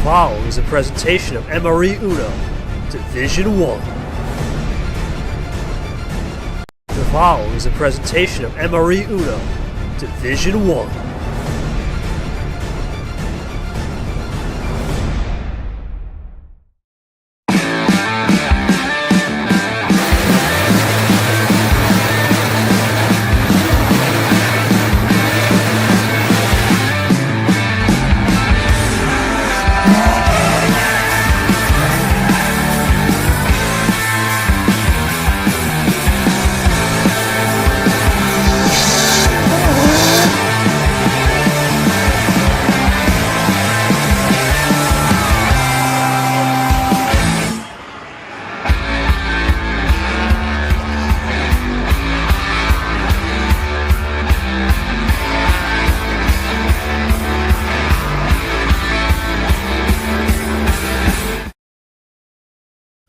following is a presentation of MRE Uno, Division 1. The following is a presentation of MRE Uno, Division 1.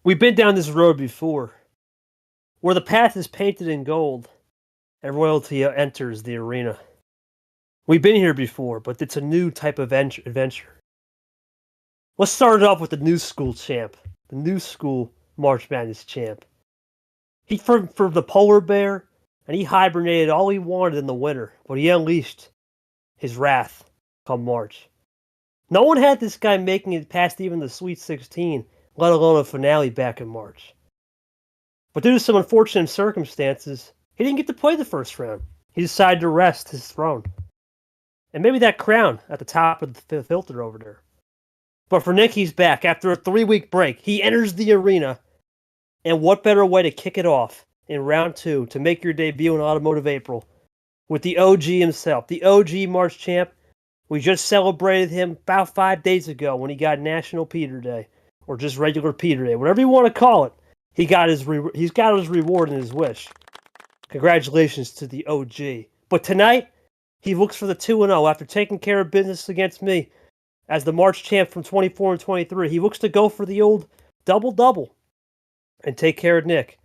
We've been down this road before, where the path is painted in gold, and royalty enters the arena. We've been here before, but it's a new type of adventure. Let's start it off with the new school champ, the new school March Madness champ. He from the polar bear, and he hibernated all he wanted in the winter, but he unleashed his wrath come March. No one had this guy making it past even the Sweet 16, let alone a finale back in March. But due to some unfortunate circumstances, he didn't get to play the first round. He decided to rest his throne. And maybe that crown at the top of the filter over there. But for Nick, he's back. After a 3-week break, he enters the arena. And what better way to kick it off in round 2 to make your debut in Automotive April with the OG himself, the OG March champ. We just celebrated him about 5 days ago when he got National Peter Day. Or just regular Peter Day, whatever you want to call it. He's got his reward and his wish. Congratulations to the OG. But tonight, he looks for the 2-0 after taking care of business against me as the March champ from 24 and 23. He looks to go for the old double-double and take care of Nick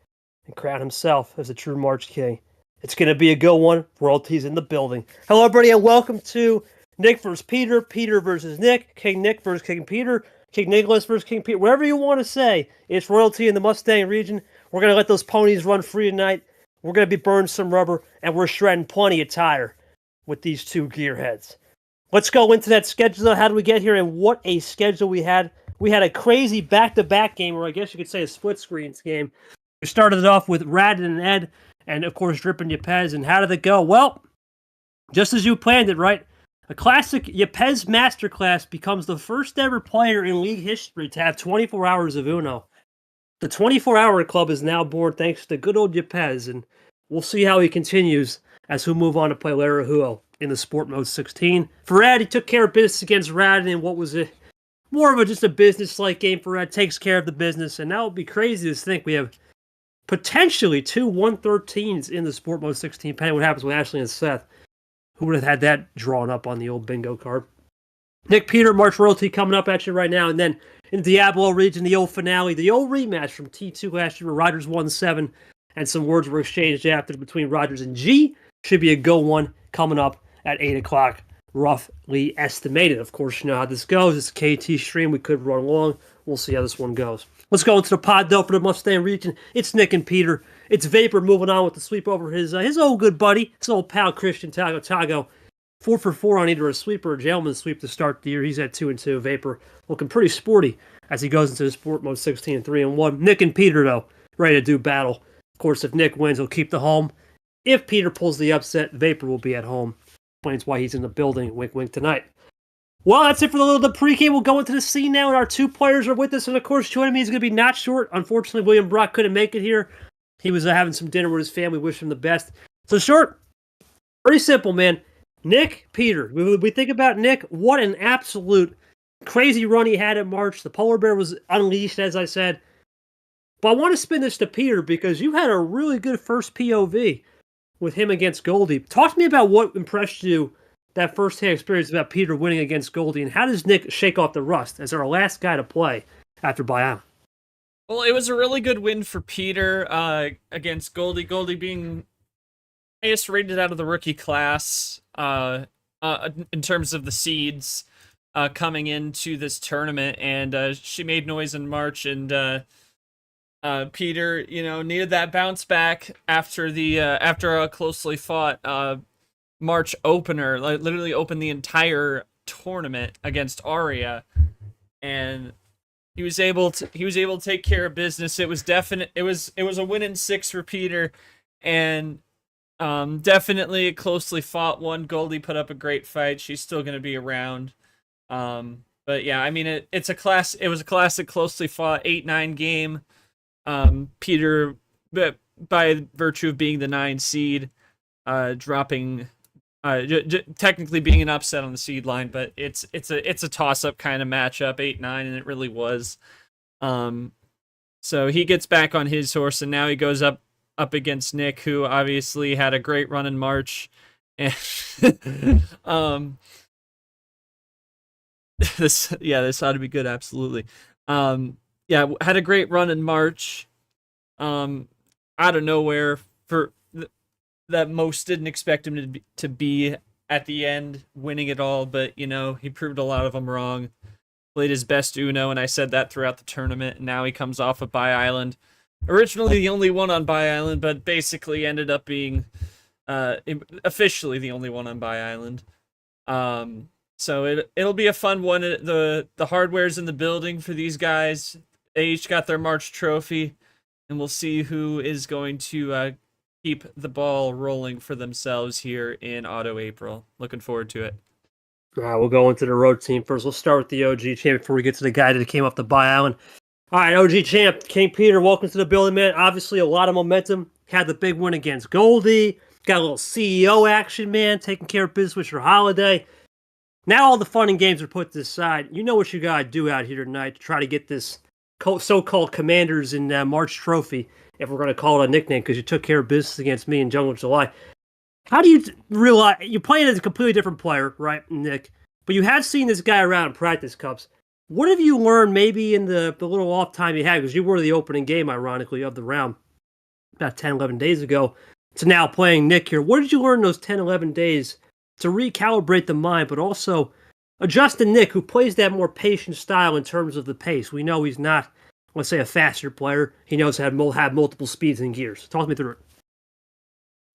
and crown himself as the true March king. It's going to be a good one. Royalty's in the building. Hello, everybody, and welcome to Nick versus Peter, Peter versus Nick, King Nick versus King Peter, King Nicholas versus King Peter, whatever you want to say. It's royalty in the Mustang region. We're going to let those ponies run free tonight. We're going to be burning some rubber, and we're shredding plenty of tire with these two gearheads. Let's go into that schedule. How do we get here, and what a schedule we had. We had a crazy back-to-back game, or I guess you could say a split-screens game. We started it off with Radin and Ed, and of course, Drip and Yepez. And how did it go? Well, just as you planned it, right? A classic Yepez Masterclass becomes the first ever player in league history to have 24 hours of Uno. The 24-hour club is now born thanks to good old Yepez, and we'll see how he continues as we move on to play Lara Huo in the Sport Mode 16. For Ed, he took care of business against Radin in what was more of just a business-like game for Ed. Takes care of the business, and that would be crazy to think we have potentially two 113s in the Sport Mode 16, depending on what happens with Ashley and Seth. Who would have had that drawn up on the old bingo card? Nick Peter, March Royalty coming up at you right now. And then in the Diablo region, the old finale, the old rematch from T2 last year where Rogers won 7 and some words were exchanged after between Rogers and G. Should be a go one coming up at 8 o'clock, roughly estimated. Of course, you know how this goes. It's a KT stream. We could run along. We'll see how this one goes. Let's go into the pod, though, for the Mustang region. It's Nick and Peter. It's Vapor moving on with the sweep over his old good buddy, his old pal Christian Tago. 4 for 4 on either a sweep or a gentleman's sweep to start the year. He's at 2-2. Vapor looking pretty sporty as he goes into the Sport Mode 16 3-1. Nick and Peter, though, ready to do battle. Of course, if Nick wins, he'll keep the home. If Peter pulls the upset, Vapor will be at home. Explains why he's in the building. Wink, wink tonight. Well, that's it for the pregame. We'll go into the scene now, and our two players are with us. And, of course, joining me is going to be not short. Unfortunately, William Brock couldn't make it here. He was having some dinner with his family. Wish him the best. So, short, pretty simple, man. Nick, Peter. We think about Nick. What an absolute crazy run he had in March. The polar bear was unleashed, as I said. But I want to spin this to Peter because you had a really good first POV with him against Goldie. Talk to me about what impressed you that first-hand experience about Peter winning against Goldie, and how does Nick shake off the rust as our last guy to play after Bayam? Well, it was a really good win for Peter against Goldie. Goldie being highest rated out of the rookie class in terms of the seeds. coming into this tournament, and she made noise in March, and Peter, needed that bounce back after a closely fought March opener, like literally opened the entire tournament against Aria, and he was able to take care of business. It was a win in 6 for Peter, and definitely a closely fought one. Goldie put up a great fight. She's still going to be around. But yeah, I mean, it was a classic closely fought 8-9 game. Peter, by virtue of being the 9 seed, dropping, technically being an upset on the seed line, but it's a toss up kind of matchup, 8-9, and it really was. So he gets back on his horse, and now he goes up against Nick, who obviously had a great run in March, and this ought to be good, absolutely. Had a great run in March, out of nowhere that most didn't expect him to be at the end winning it all, but he proved a lot of them wrong. Played his best Uno, and I said that throughout the tournament. And now he comes off of Bi Island, originally the only one on Bi Island, but basically ended up being officially the only one on Bi Island. So it'll be a fun one. The hardware's in the building for these guys. They each got their March trophy, and we'll see who is going to keep the ball rolling for themselves here in Auto April. Looking forward to it. All right, we'll go into the road team first. We'll start with the OG champ before we get to the guy that came off the Bi Island. All right, OG champ, King Peter, welcome to the building, man. Obviously, a lot of momentum. Had the big win against Goldie. Got a little CEO action, man. Taking care of business with your holiday. Now all the fun and games are put to the side. You know what you got to do out here tonight to try to get this so-called Commanders in March trophy, if we're going to call it a nickname, because you took care of business against me in Jungle July. How do you realize you're playing as a completely different player, right, Nick? But you have seen this guy around in practice cups. What have you learned maybe in the little off time you had? Because you were the opening game, ironically, of the round about 10, 11 days ago, to now playing Nick here. What did you learn in those 10, 11 days to recalibrate the mind, but also adjust to Nick, who plays that more patient style in terms of the pace? We know he's not, let's say, a faster player. He knows how to have multiple speeds and gears. Talk me through it.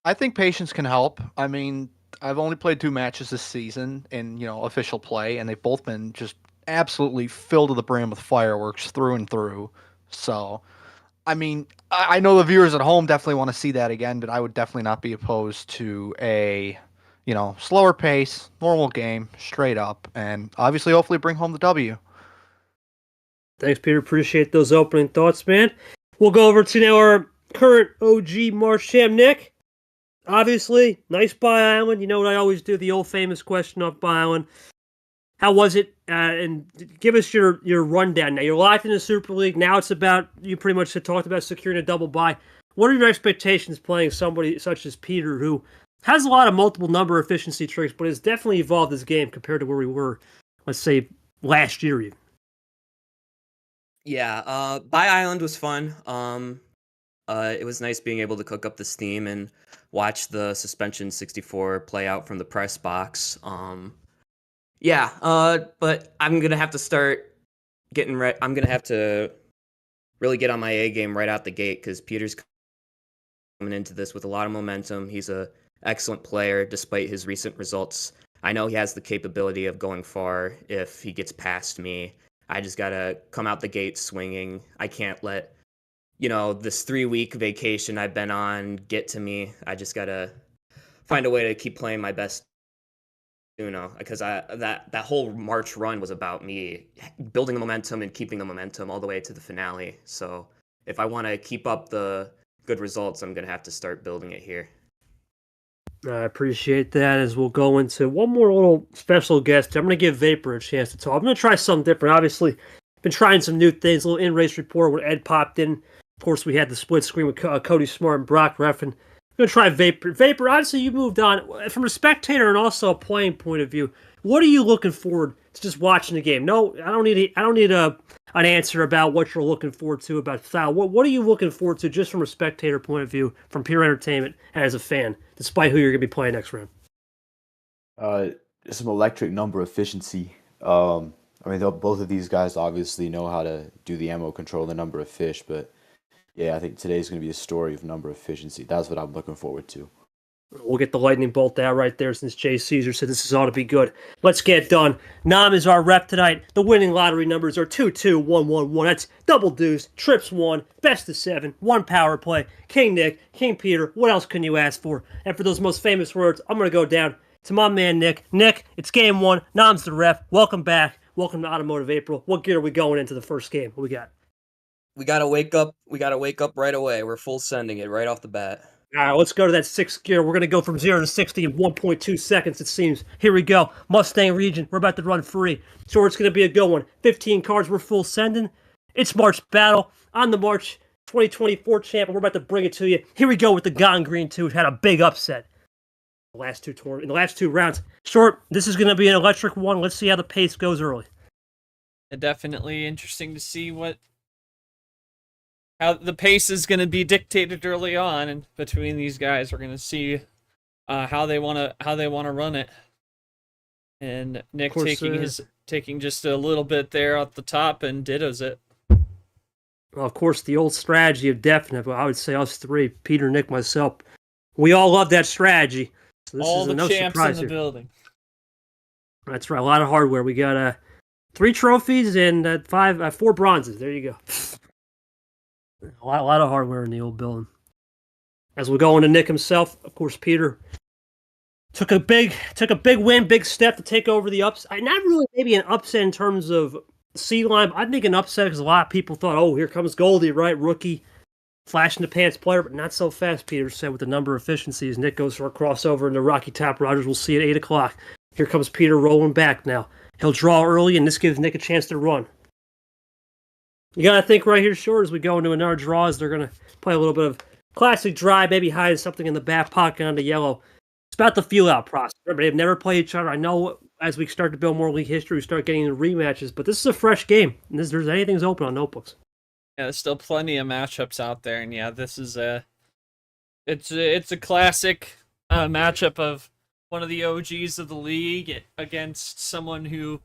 I think patience can help. I mean, I've only played 2 matches this season in, official play, and they've both been just absolutely filled to the brim with fireworks through and through. So, I mean, I know the viewers at home definitely want to see that again, but I would definitely not be opposed to a, slower pace, normal game, straight up, and obviously hopefully bring home the W. Thanks, Peter. Appreciate those opening thoughts, man. We'll go over to now our current OG March champ, Nick. Obviously, nice Bi Island. You know what I always do, the old famous question off Bi Island. How was it? And give us your rundown. Now, you're locked in the Super League. Now it's about, you pretty much had talked about securing a double bye. What are your expectations playing somebody such as Peter, who has a lot of multiple number efficiency tricks, but has definitely evolved his game compared to where we were, let's say, last year even? Yeah, Bi Island was fun. It was nice being able to cook up the steam and watch the Suspension 64 play out from the press box. But I'm gonna have to start getting right. I'm gonna have to really get on my A game right out the gate, because Peter's coming into this with a lot of momentum. He's a excellent player despite his recent results. I know he has the capability of going far if he gets past me. I just gotta come out the gate swinging. I can't let this 3-week vacation I've been on get to me. I just gotta find a way to keep playing my best because that whole March run was about me building the momentum and keeping the momentum all the way to the finale. So if I want to keep up the good results, I'm gonna have to start building it here. I appreciate that. As we'll go into one more little special guest, I'm going to give Vapor a chance to talk. I'm going to try something different. Obviously, been trying some new things. A little in-race report when Ed popped in. Of course, we had the split screen with Cody Smart and Brock Reffin. I'm going to try Vapor. Vapor, obviously, you moved on. From a spectator and also a playing point of view, what are you looking forward to just watching the game? No, I don't need an answer about what you're looking forward to about style. What are you looking forward to just from a spectator point of view, from pure entertainment and as a fan, despite who you're going to be playing next round? Some electric number efficiency. I mean, both of these guys obviously know how to do the ammo control, the number of fish, but yeah, I think today's going to be a story of number efficiency. That's what I'm looking forward to. We'll get the lightning bolt out right there since Jay Caesar said this ought to be good. Let's get it done. Nam is our rep tonight. The winning lottery numbers are 22111. That's double deuce, trips 1, best of 7, 1 power play. King Nick, King Peter, what else can you ask for? And for those most famous words, I'm going to go down to my man Nick. Nick, it's game 1. Nam's the ref. Welcome back. Welcome to Automotive April. What gear are we going into the first game? What we got? We gotta wake up. We gotta wake up right away. We're full sending it right off the bat. All right, let's go to that 6th gear. We're going to go from 0 to 60 in 1.2 seconds, it seems. Here we go. Mustang region. We're about to run free. So it's going to be a good one. 15 cars. We're full sending. It's March Battle. On the March 2024 champ, and we're about to bring it to you. Here we go with the Gone Green 2. It had a big upset in the last two rounds. Short, this is going to be an electric one. Let's see how the pace goes early. Definitely interesting to see how the pace is going to be dictated early on, and between these guys, we're going to see how they want to run it. And Nick taking just a little bit there at the top and dittos it. Well, of course, the old strategy of definite. I would say us three, Peter, Nick, myself, we all love that strategy. So this all is the no champs surprise in the here. building. That's right, a lot of hardware. We got 3 trophies and 4 bronzes. There you go. A lot of hardware in the old building. As we go into Nick himself, of course, Peter took a big win, big step to take over the upset. Not really maybe an upset in terms of C line, but I think an upset because a lot of people thought, oh, here comes Goldie, right? Rookie, flash in the pants player, but not so fast, Peter said, with the number of efficiencies. Nick goes for a crossover into Rocky Top Rogers. We'll see at 8 o'clock. Here comes Peter rolling back now. He'll draw early, and this gives Nick a chance to run. You got to think right here, short, as we go into another draw, is they're going to play a little bit of classic drive, maybe hide something in the back pocket on the yellow. It's about the feel-out process. Remember, they've never played each other. I know as we start to build more league history, we start getting the rematches, but this is a fresh game. And there's anything's open on notebooks. Yeah, there's still plenty of matchups out there, and yeah, this is it's a classic matchup of one of the OGs of the league against someone who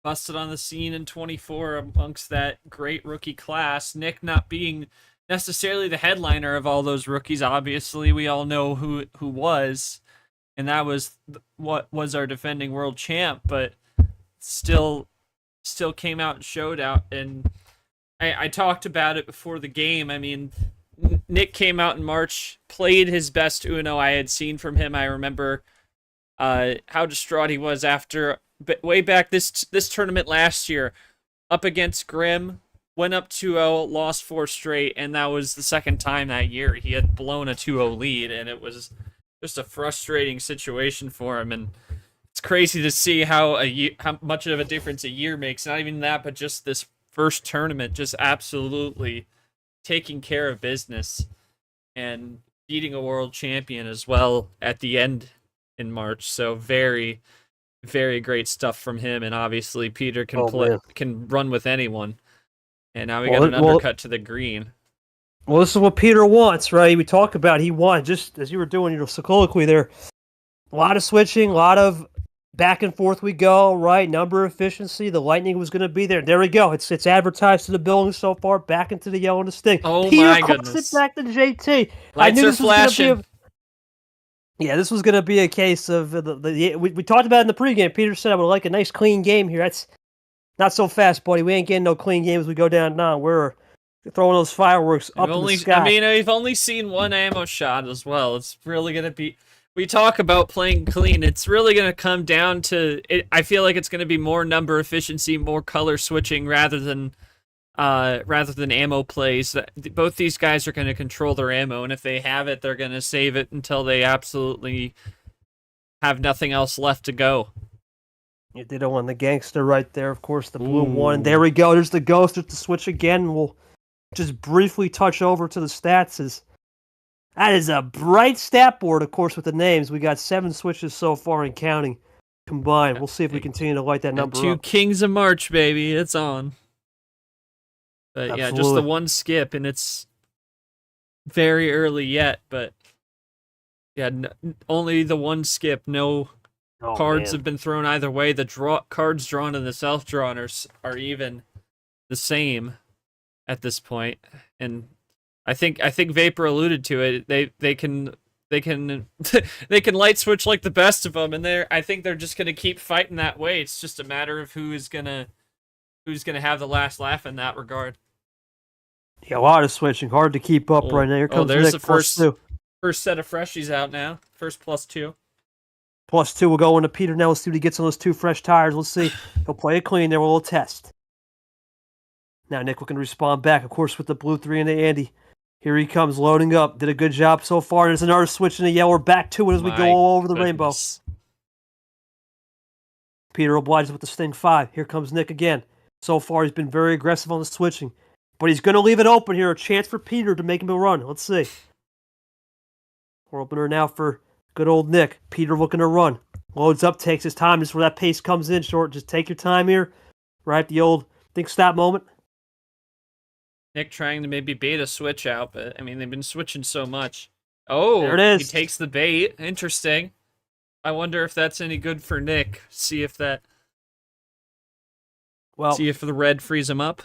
busted on the scene in 24 amongst that great rookie class. Nick not being necessarily the headliner of all those rookies. Obviously, we all know who was, and that was what was our defending world champ, but still came out and showed out. And I talked about it before the game. I mean, Nick came out in March, played his best Uno I had seen from him. I remember how distraught he was after way back this tournament last year, up against Grimm, went up 2-0, lost 4 straight, and that was the second time that year he had blown a 2-0 lead, and it was just a frustrating situation for him. And it's crazy to see how much of a difference a year makes. Not even that, but just this first tournament, just absolutely taking care of business and beating a world champion as well at the end in March. So very, very great stuff from him, and obviously Peter can run with anyone. And now we got an undercut to the green. Well, this is what Peter wants, right? We talk about he wants, just as you were doing your soliloquy there, a lot of switching, a lot of back and forth we go, right? Number efficiency, the lightning was going to be there. There we go. It's advertised to the building so far, back into the yellow and the sting. Oh Peter my goodness. It back to JT. Lights are flashing. This was going to be a case of we talked about it in the pregame. Peter said I would like a nice clean game here. That's not so fast, buddy. We ain't getting no clean games as we go down now. We're throwing those fireworks up in the sky. I mean, we've only seen one ammo shot as well. It's really going to be... We talk about playing clean. It's really going to come down to... I feel like it's going to be more number efficiency, more color switching rather than ammo plays. Both these guys are going to control their ammo, and if they have it, they're going to save it until they absolutely have nothing else left to go. You did on the gangster right there, of course, the blue one. There we go. There's the ghost with the switch again. We'll just briefly touch over to the stats. That is a bright stat board, of course, with the names. We got 7 switches so far and counting combined. We'll see if we continue to light that number two up. Kings of March, baby. It's on. But Absolutely. yeah, just the one skip, and it's very early yet. But yeah, only the one skip. No Oh, cards man. have been thrown either way. The cards drawn and the self-drawn are even the same at this point. And I think Vapor alluded to it. They can they can light switch like the best of them, and I think they're just gonna keep fighting that way. It's just a matter of who's gonna have the last laugh in that regard. Yeah, a lot of switching. Hard to keep up right now. Here comes there's Nick, the first +2. first set of freshies out now. First +2. +2 will go into Peter now. Let's see what he gets on those 2 fresh tires. Let's see. He'll play it clean there with a little test. Now Nick looking to respond back, of course, with the blue 3 and the Andy. Here he comes, loading up. Did a good job so far. There's another switch in the yellow. We're back to it as we go all over the rainbow. Peter obliges with the Sting 5. Here comes Nick again. So far, he's been very aggressive on the switching. But he's going to leave it open here. A chance for Peter to make him a run. Let's see. We're opener now for good old Nick. Peter looking to run. Loads up, takes his time. Just where that pace comes in short. Just take your time here. Right, the old think stop moment. Nick trying to maybe bait a switch out, but I mean, they've been switching so much. Oh, there it is. He takes the bait. Interesting. I wonder if that's any good for Nick. See if the red frees him up.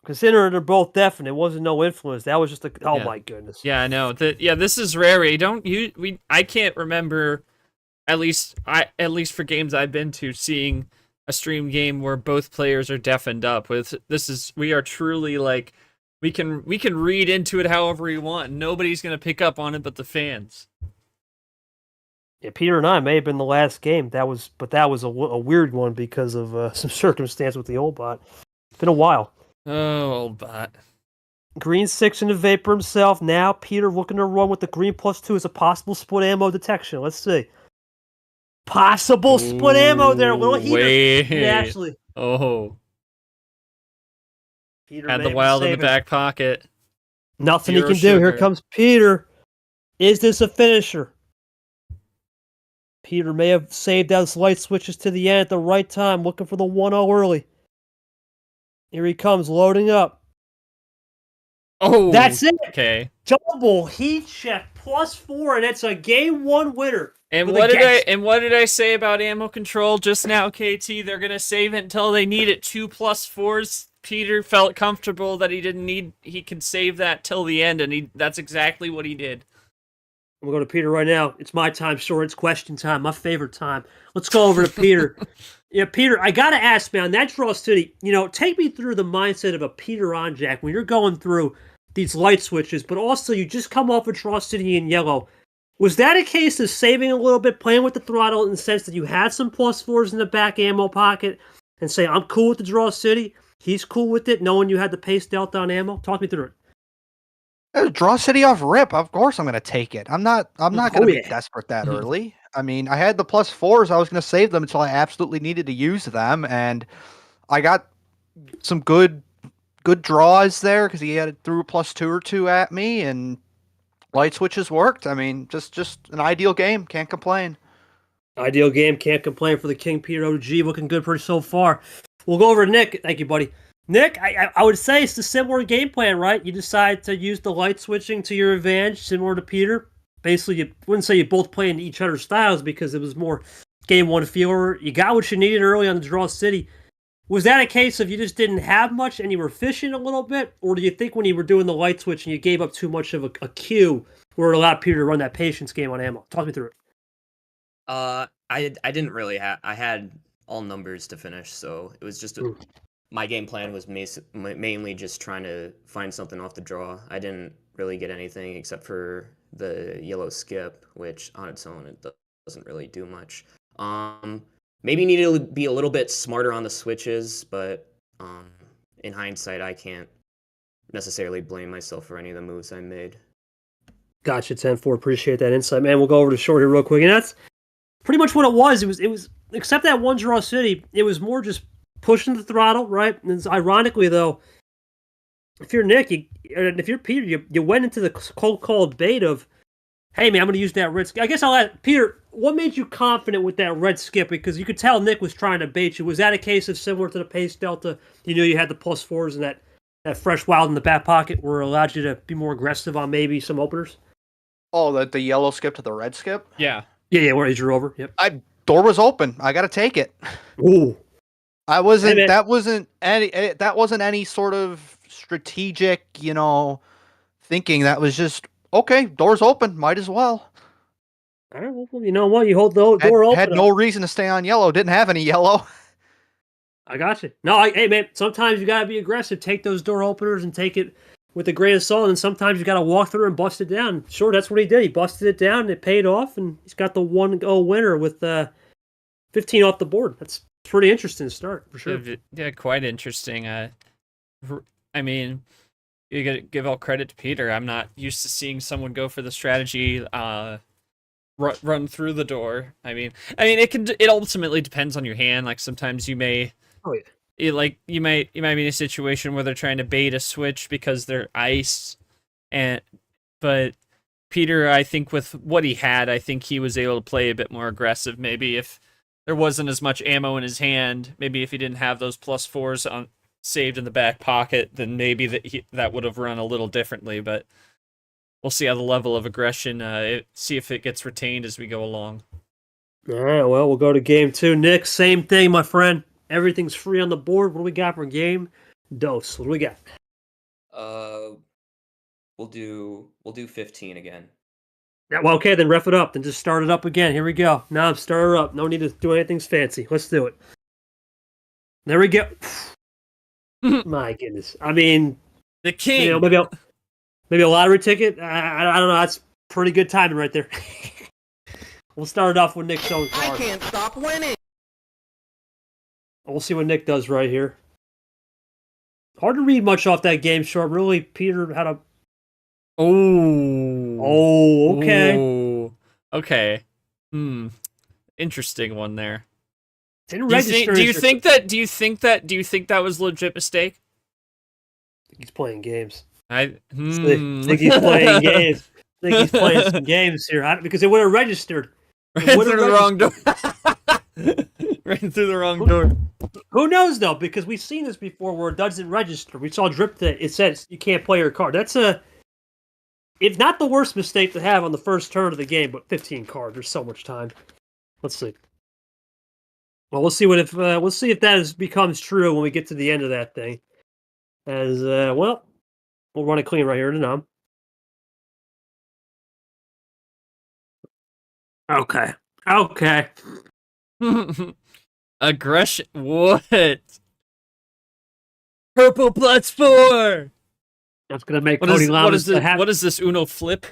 Considering they're both definite, it wasn't no influence. That was just my goodness. Yeah, I know. This is rare. I can't remember, at least for games I've been to, seeing a stream game where both players are deafened up. We are truly like, we can read into it however we want. Nobody's gonna pick up on it but the fans. Yeah, Peter and I may have been the last game. That was a weird one because of some circumstance with the old bot. It's been a while. Oh, old bot. Green 6 in the Vapor himself. Now Peter looking to run with the green +2 as a possible split ammo detection. Let's see. Possible split ammo there. A little heater. Wait. Naturally. Oh. Peter Had the wild in the back pocket. Nothing Zero he can do. Here sugar. comes Peter. Is this a finisher? Peter may have saved those light switches to the end at the right time, looking for the 1-0 early. Here he comes, loading up. Oh, that's it. Okay. Double heat check +4, and it's a game 1 winner. And what did I say about ammo control just now, KT? They're gonna save it until they need it. 2 +4s. Peter felt comfortable that he could save that till the end, and that's exactly what he did. I'm going to go to Peter right now. It's my time, sure. It's question time, my favorite time. Let's go over to Peter. Yeah, Peter, I got to ask, man, that Draw City, take me through the mindset of a Peter Onjack when you're going through these light switches, but also you just come off of Draw City in yellow. Was that a case of saving a little bit, playing with the throttle in the sense that you had some +4s in the back ammo pocket and say, I'm cool with the Draw City, he's cool with it, knowing you had the pace delta on ammo? Talk me through it. Draw City off rip. Of course I'm going to take it. I'm not going to be desperate that early. I mean, I had the +4s. I was going to save them until I absolutely needed to use them. And I got some good draws there because he threw a +2 or 2 at me, and light switches worked. I mean, just an ideal game. Can't complain. Ideal game. Can't complain for the King Peter OG. Looking good for so far. We'll go over to Nick. Thank you, buddy. Nick, I would say it's a similar game plan, right? You decide to use the light switching to your advantage, similar to Peter. Basically, you wouldn't say you both play into each other's styles because it was more game 1 feeler. You got what you needed early on the Draw City. Was that a case of you just didn't have much and you were fishing a little bit? Or do you think when you were doing the light switch and you gave up too much of a cue where it allowed Peter to run that patience game on ammo? Talk me through it. I didn't really have... I had all numbers to finish, so it was just... My game plan was mainly just trying to find something off the draw. I didn't really get anything except for the yellow skip, which on its own, it doesn't really do much. Maybe needed to be a little bit smarter on the switches, but in hindsight, I can't necessarily blame myself for any of the moves I made. Gotcha, 10-4. Appreciate that insight, man. We'll go over to short here real quick. And that's pretty much what it was. It was except that one Draw City, it was more just pushing the throttle, right? And ironically, though, if you're Nick, if you're Peter, you went into the cold bait of, hey, man, I'm going to use that red skip. I guess I'll ask, Peter, what made you confident with that red skip? Because you could tell Nick was trying to bait you. Was that a case of similar to the pace delta? You knew you had the +4s and that fresh wild in the back pocket where it allowed you to be more aggressive on maybe some openers? Oh, the yellow skip to the red skip? Yeah. Yeah, where he drew over. Yep. Door was open. I got to take it. Ooh. I wasn't. Hey, man. That wasn't any sort of strategic, thinking. That was just okay. Door's open. Might as well. All right, well, you know what? You hold the door open. Had no reason to stay on yellow. Didn't have any yellow. I got you. No, hey, man, sometimes you got to be aggressive. Take those door openers and take it with a grain of salt, and sometimes you got to walk through and bust it down. Sure, that's what he did. He busted it down, and it paid off, and he's got the 1-0 winner with 15 off the board. That's pretty interesting to start, for sure. Yeah, quite interesting. I mean, you got to give all credit to Peter. I'm not used to seeing someone go for the strategy, run through the door. I mean, it ultimately depends on your hand. Like sometimes you may. Oh, yeah. You might be in a situation where they're trying to bait a switch because they're iced, but Peter, I think with what he had, I think he was able to play a bit more aggressive. Maybe if there wasn't as much ammo in his hand, maybe if he didn't have those +4s saved in the back pocket, then maybe that would have run a little differently. But we'll see how the level of aggression, see if it gets retained as we go along. All right, well, we'll go to game 2. Nick, same thing, my friend. Everything's free on the board. What do we got for game? Dose. What do we got? We'll do 15 again. Yeah, well, okay, then ref it up. Then just start it up again. Here we go. Now I'm starting up. No need to do anything fancy. Let's do it. There we go. My goodness. I mean, the king. Maybe a lottery ticket. I don't know. That's pretty good timing right there. We'll start it off with Nick showing cards. I can't stop winning. We'll see what Nick does right here. Hard to read much off that game short. Really, Peter had a... Oh, okay. Ooh. Okay. Interesting one there. Do you think that was a legit mistake? He's playing games. I think he's playing games. I think he's playing some games here because it would have registered. Right through the wrong door. Right through the wrong door. Who knows though? Because we've seen this before where it doesn't register. We saw Drip that it says you can't play your card. It's not the worst mistake to have on the first turn of the game, but 15 cards. There's so much time. Let's see. Well, we'll see if that becomes true when we get to the end of that thing. We'll run it clean right here to Num. Okay. Aggression. What? Purple +4. That's gonna make Cody Lamas happy. What is this Uno flip?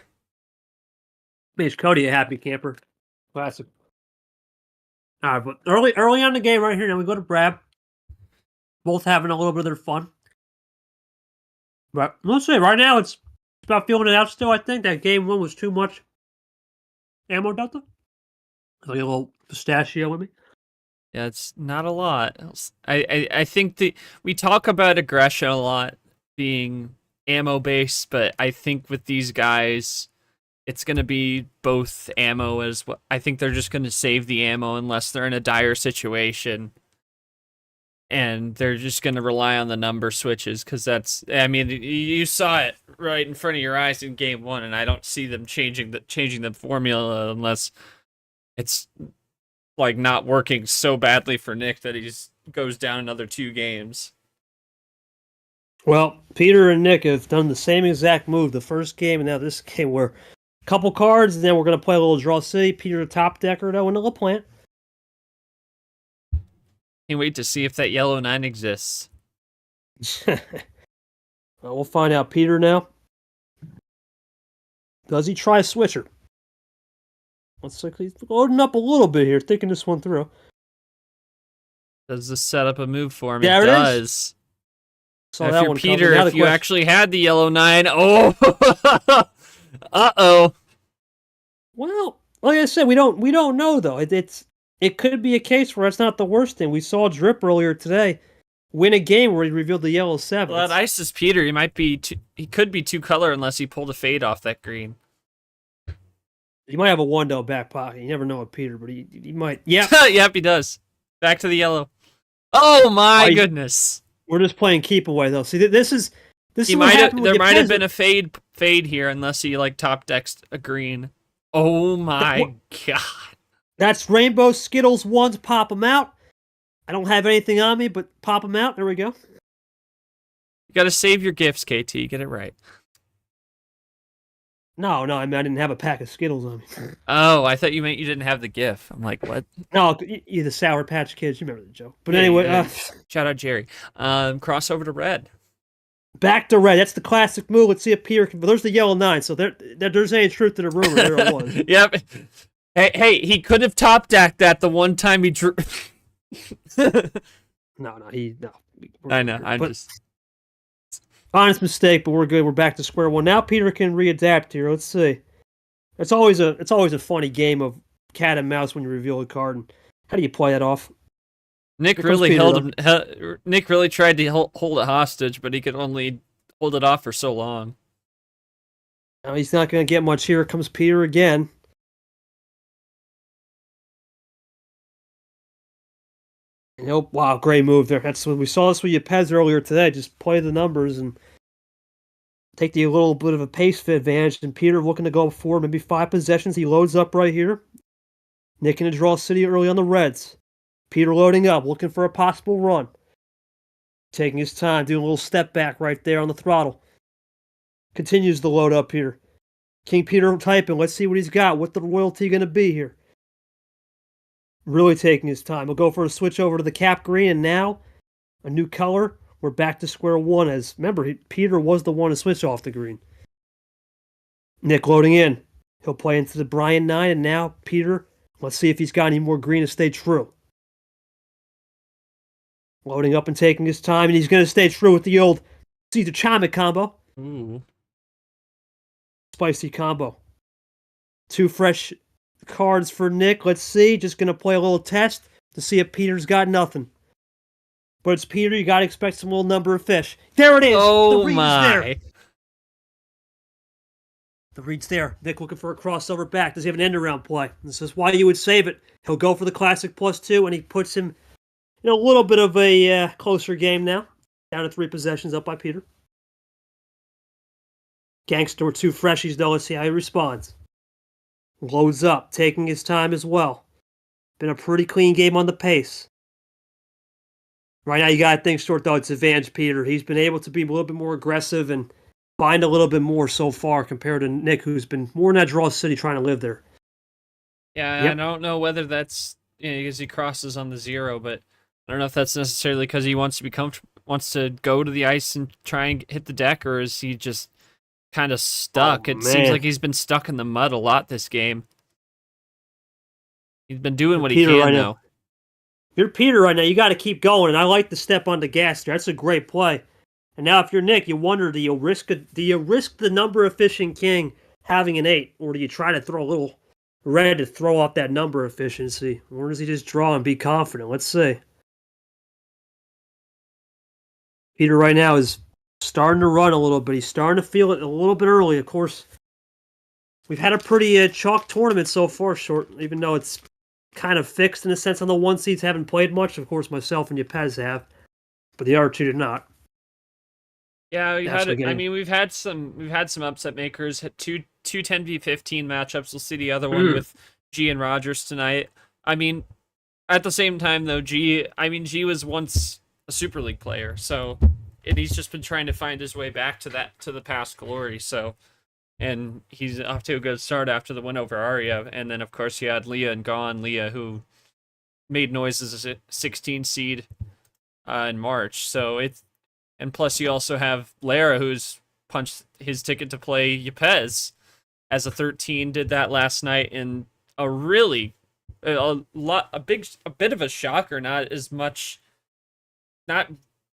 Makes Cody a happy camper. Classic. All right, but early on in the game right here, now we go to Brad. Both having a little bit of their fun. But let's see, right now it's about feeling it out still. I think that game 1 was too much ammo delta. Like a little pistachio with me. Yeah, it's not a lot. I think we talk about aggression a lot being ammo based, but I think with these guys, it's going to be both ammo as well. I think they're just going to save the ammo unless they're in a dire situation. And they're just going to rely on the number switches because you saw it right in front of your eyes in game 1, and I don't see them changing the formula unless it's like not working so badly for Nick that he just goes down another 2 games. Well, Peter and Nick have done the same exact move the first game, and now this game we're a couple cards, and then we're going to play a little Draw City. Peter the top decker, though, into LaPlante. Can't wait to see if that yellow 9 exists. Well, we'll find out. Peter now. Does he try Switcher? Looks like he's loading up a little bit here, thinking this one through. Does this set up a move for him? Yeah, it does. So if you're Peter, if you actually had the yellow 9, uh-oh. Well, like I said, we don't know though. It could be a case where it's not the worst thing. We saw Drip earlier today win a game where he revealed the yellow 7. Well, that ices Peter. He could be 2 color unless he pulled a fade off that green. He might have a 1 back pocket. You never know with Peter, but he might. Yeah. Yep, he does. Back to the yellow. Oh my goodness. We're just playing keep away though. See, this is there might have been a fade here unless he like top decks a green. Oh my god. That's Rainbow Skittles ones. Pop them out. I don't have anything on me, but pop them out. There we go. You got to save your gifts, KT. Get it right. No, I mean, I didn't have a pack of Skittles on me. Oh, I thought you meant you didn't have the GIF. I'm like, what? No, you the Sour Patch Kids. You remember the joke. But Yeah, anyway, yeah. Shout out Jerry. Cross over to red. back to red. That's the classic move. Let's see if Peter can. But there's the yellow 9, so there's any truth to the rumor. There it was. Yep. Hey, he could have top decked that the one time he drew. No. I know. I'm just honest mistake, but we're good. We're back to square one. Now Peter can readapt here. Let's see. It's always a funny game of cat and mouse when you reveal a card. And how do you play that off? Nick Here comes really Peter, Nick really tried to hold it hostage, but he could only hold it off for so long. Now he's not going to get much. Here comes Peter again. Nope. Wow, great move there. That's what we saw this with Yepez earlier today. Just play the numbers and take the little bit of a pace fit advantage. And Peter looking to go forward, maybe 5 possessions. He loads up right here. Nick in a draw city early on the Reds. Peter loading up, looking for a possible run. Taking his time, doing a little step back right there on the throttle. Continues to load up here. King Peter typing. Let's see what he's got. What the royalty going to be here? Really taking his time. We'll go for a switch over to the cap green, and now a new color. We're back to square one. As remember, Peter was the one to switch off the green. Nick loading in. He'll play into the Brian 9, and now Peter. Let's see if he's got any more green to stay true. Loading up and taking his time, and he's going to stay true with the old Caesar Chama combo. Ooh. Spicy combo. 2 fresh cards for Nick. Let's see. Just going to play a little test to see if Peter's got nothing. But it's Peter. You got to expect some little number of fish. There it is. Oh the read's my. there. The read's there. Nick looking for a crossover back. Does he have an end around play? This is why you would save it. He'll go for the classic +2, and he puts him in a little bit of a closer game now. Down to 3 possessions, up by Peter. Gangster with 2 freshies, though. Let's see how he responds. Loads up, taking his time as well. Been a pretty clean game on the pace. Right now, you got to think short, though. It's advantage Peter. He's been able to be a little bit more aggressive and find a little bit more so far compared to Nick, who's been more in that draw city trying to live there. Yeah, Yep. I don't know whether that's because he crosses on the 0, but I don't know if that's necessarily because he wants to go to the ice and try and hit the deck, or is he just kind of stuck? It seems like he's been stuck in the mud a lot this game. He's been doing what he Peter can, right though. now. You're Peter right now. You got to keep going, and I like the step on the gas there. That's a great play. And now, if you're Nick, you wonder: do you risk the number of fishing king having an 8, or do you try to throw a little red to throw off that number efficiency, or does he just draw and be confident? Let's see. Peter right now is starting to run a little bit. He's starting to feel it a little bit early. Of course, we've had a pretty chalk tournament so far, short, even though it's kind of fixed in a sense on the 1 seeds haven't played much. Of course, myself and Yepez have, but the other 2 did not. Yeah, we've had some upset makers. Had two 10v15 matchups. We'll see the other one with G and Rogers tonight. I mean, at the same time though, G was once a Super League player, and he's just been trying to find his way back to the past glory. So, and he's off to a good start after the win over Arya, and then of course you had Leah and Gone. Leah, who made noise as a 16 seed in March. And plus you also have Lara, who's punched his ticket to play Yepez as a 13. Did that last night in a really a bit of a shocker. Not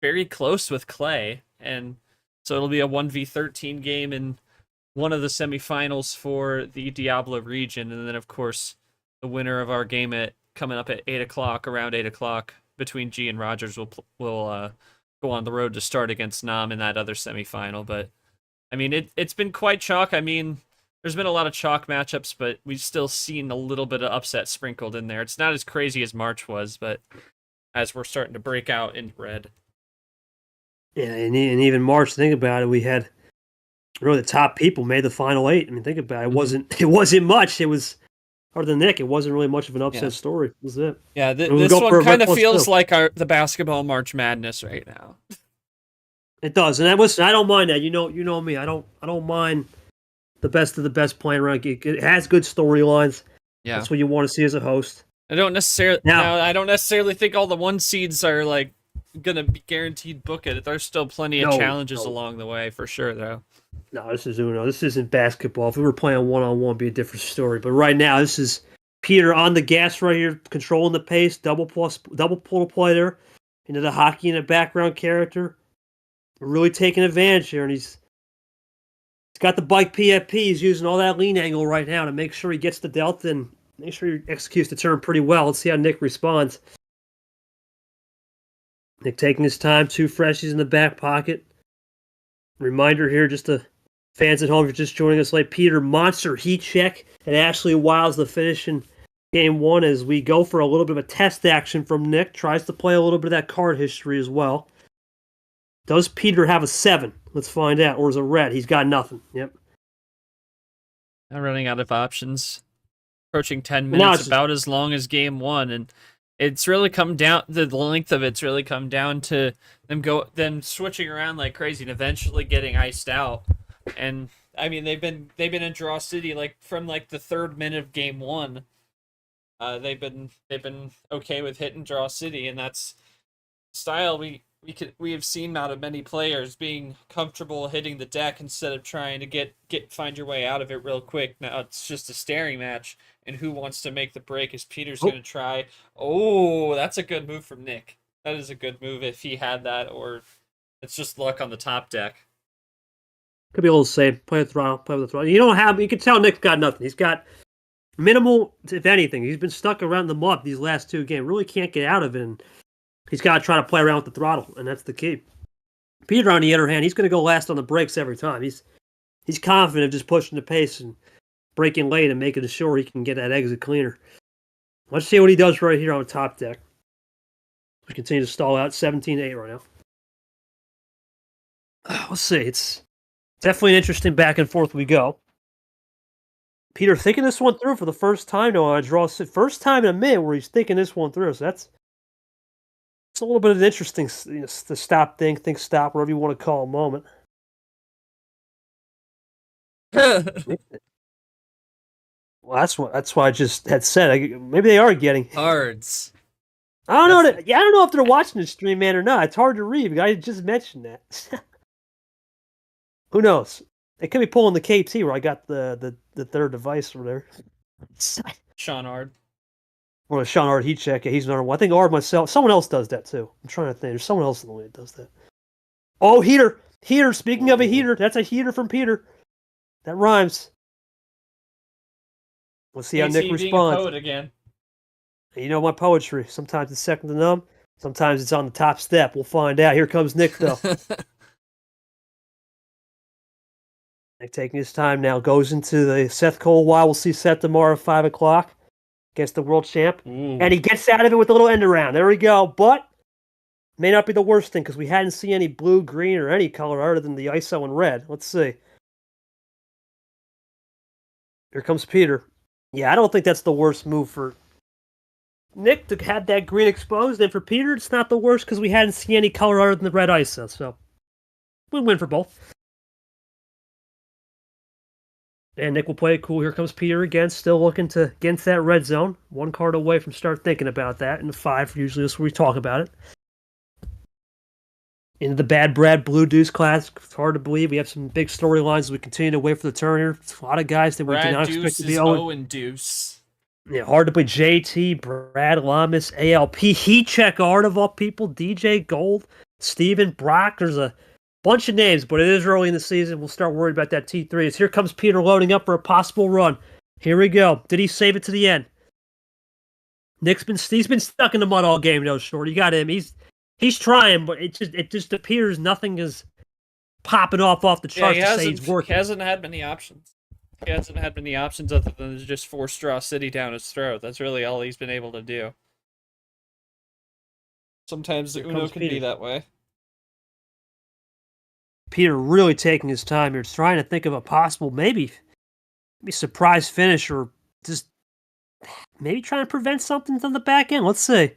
very close with Clay, and so it'll be a 1v13 game in one of the semifinals for the Diablo region, and then of course the winner of our game coming up at 8:00, around 8:00 between G and Rogers will go on the road to start against Nam in that other semifinal. But I mean, it's been quite chalk. I mean, there's been a lot of chalk matchups, but we've still seen a little bit of upset sprinkled in there. It's not as crazy as March was, but as we're starting to break out in red. Yeah, and even March, think about it, we had Really, the top people made the final 8. I mean, think about it. It wasn't much. It was, other than Nick, it wasn't really much of an upset story. That was it. Yeah, We'll this go for one a kind of red feels plus like the basketball March Madness right now. It does, and I don't mind that. You know me. I don't mind the best of the best playing around. It has good storylines. Yeah, That's what you want to see as a host. I don't necessarily Now, I don't necessarily think all the 1 seeds are like gonna be guaranteed book it. There's still plenty of challenges along the way for sure, though. No, this is Uno. This isn't basketball. If we were playing 1-on-1, it'd be a different story. But right now, this is Peter on the gas right here, controlling the pace, double pull play there, into the hockey in the background character. Really taking advantage here, and he's got the bike PFP. He's using all that lean angle right now to make sure he gets the delta and make sure he executes the turn pretty well. Let's see how Nick responds. Nick taking his time, 2 freshies in the back pocket. Reminder here, just to fans at home, if you're just joining us late, Peter monster heat check and Ashley Wiles the finish in game 1 as we go for a little bit of a test action from Nick. Tries to play a little bit of that card history as well. Does Peter have a 7? Let's find out. Or is it red? He's got nothing. Yep. I'm running out of options. Approaching 10 minutes, about as long as game 1, and it's really come down. The length of it's really come down to them switching around like crazy and eventually getting iced out. And I mean, they've been in Draw City like from like the 3rd minute of game 1. They've been okay with hitting Draw City, and that's style we have seen out of many players being comfortable hitting the deck instead of trying to find your way out of it real quick. Now it's just a staring match, and who wants to make the break as Peter's going to try. Oh, that's a good move from Nick. That is a good move if he had that, or it's just luck on the top deck. Could be a little safe. Play with the throttle. You can tell Nick's got nothing. He's got minimal, if anything. He's been stuck around the mud these last 2 games. Really can't get out of it. And he's got to try to play around with the throttle, and that's the key. Peter, on the other hand, he's going to go last on the brakes every time. He's confident of just pushing the pace and breaking late and making sure he can get that exit cleaner. Let's see what he does right here on the top deck. We continue to stall out 17-8 right now. Let's see. It's definitely an interesting back and forth we go. Peter thinking this one through for the first time though on a draw. First time in a minute where he's thinking this one through. So it's a little bit of an interesting the stop think stop, whatever you want to call a moment. Well, that's why I just had said. Maybe they are getting cards. I don't know. I don't know if they're watching the stream, man, or not. It's hard to read. I just mentioned that. Who knows? They could be pulling the KT where I got the third device or whatever. Sean Ard. Or Sean Ard heat check. Yeah, he's another one. I think Ard myself. Someone else does that too. I'm trying to think. There's someone else in the league that does that. Oh, heater. Speaking of a heater, that's a heater from Peter. That rhymes. Let's see how Nick responds. Poet again. You know my poetry. Sometimes it's second to none. Sometimes it's on the top step. We'll find out. Here comes Nick, though. Nick taking his time now. Goes into the Seth Cole while. We'll see Seth tomorrow at 5 o'clock against the world champ. Ooh. And he gets out of it with a little end around. There we go. But may not be the worst thing because we hadn't seen any blue, green, or any color other than the ISO and red. Let's see. Here comes Peter. Yeah, I don't think that's the worst move for Nick to have that green exposed. And for Peter, it's not the worst because we hadn't seen any color other than the red ISO. So, win-win for both. And Nick will play it cool. Here comes Peter again, still looking to get into that red zone. 1 card away from start thinking about that. And the 5, usually that's where we talk about it. Into the Bad Brad Blue Deuce class. It's hard to believe. We have some big storylines as we continue to wait for the turn here. It's a lot of guys that we did not expect to be 0 Deuce. Yeah, hard to play. JT, Brad Lamas, ALP, Heat Check Art of all people, DJ Gold, Steven, Brock. There's a bunch of names, but it is early in the season. We'll start worrying about that T3. As here comes Peter loading up for a possible run. Here we go. Did he save it to the end? He's been stuck in the mud all game, though, Short. You got him. He's trying, but it just appears nothing is popping off the charts to say he's working. He hasn't had many options. He hasn't had many options other than just force Draw City down his throat. That's really all he's been able to do. Sometimes the Uno can be that way. Peter really taking his time here, trying to think of a possible maybe surprise finish or just maybe trying to prevent something on the back end. Let's see.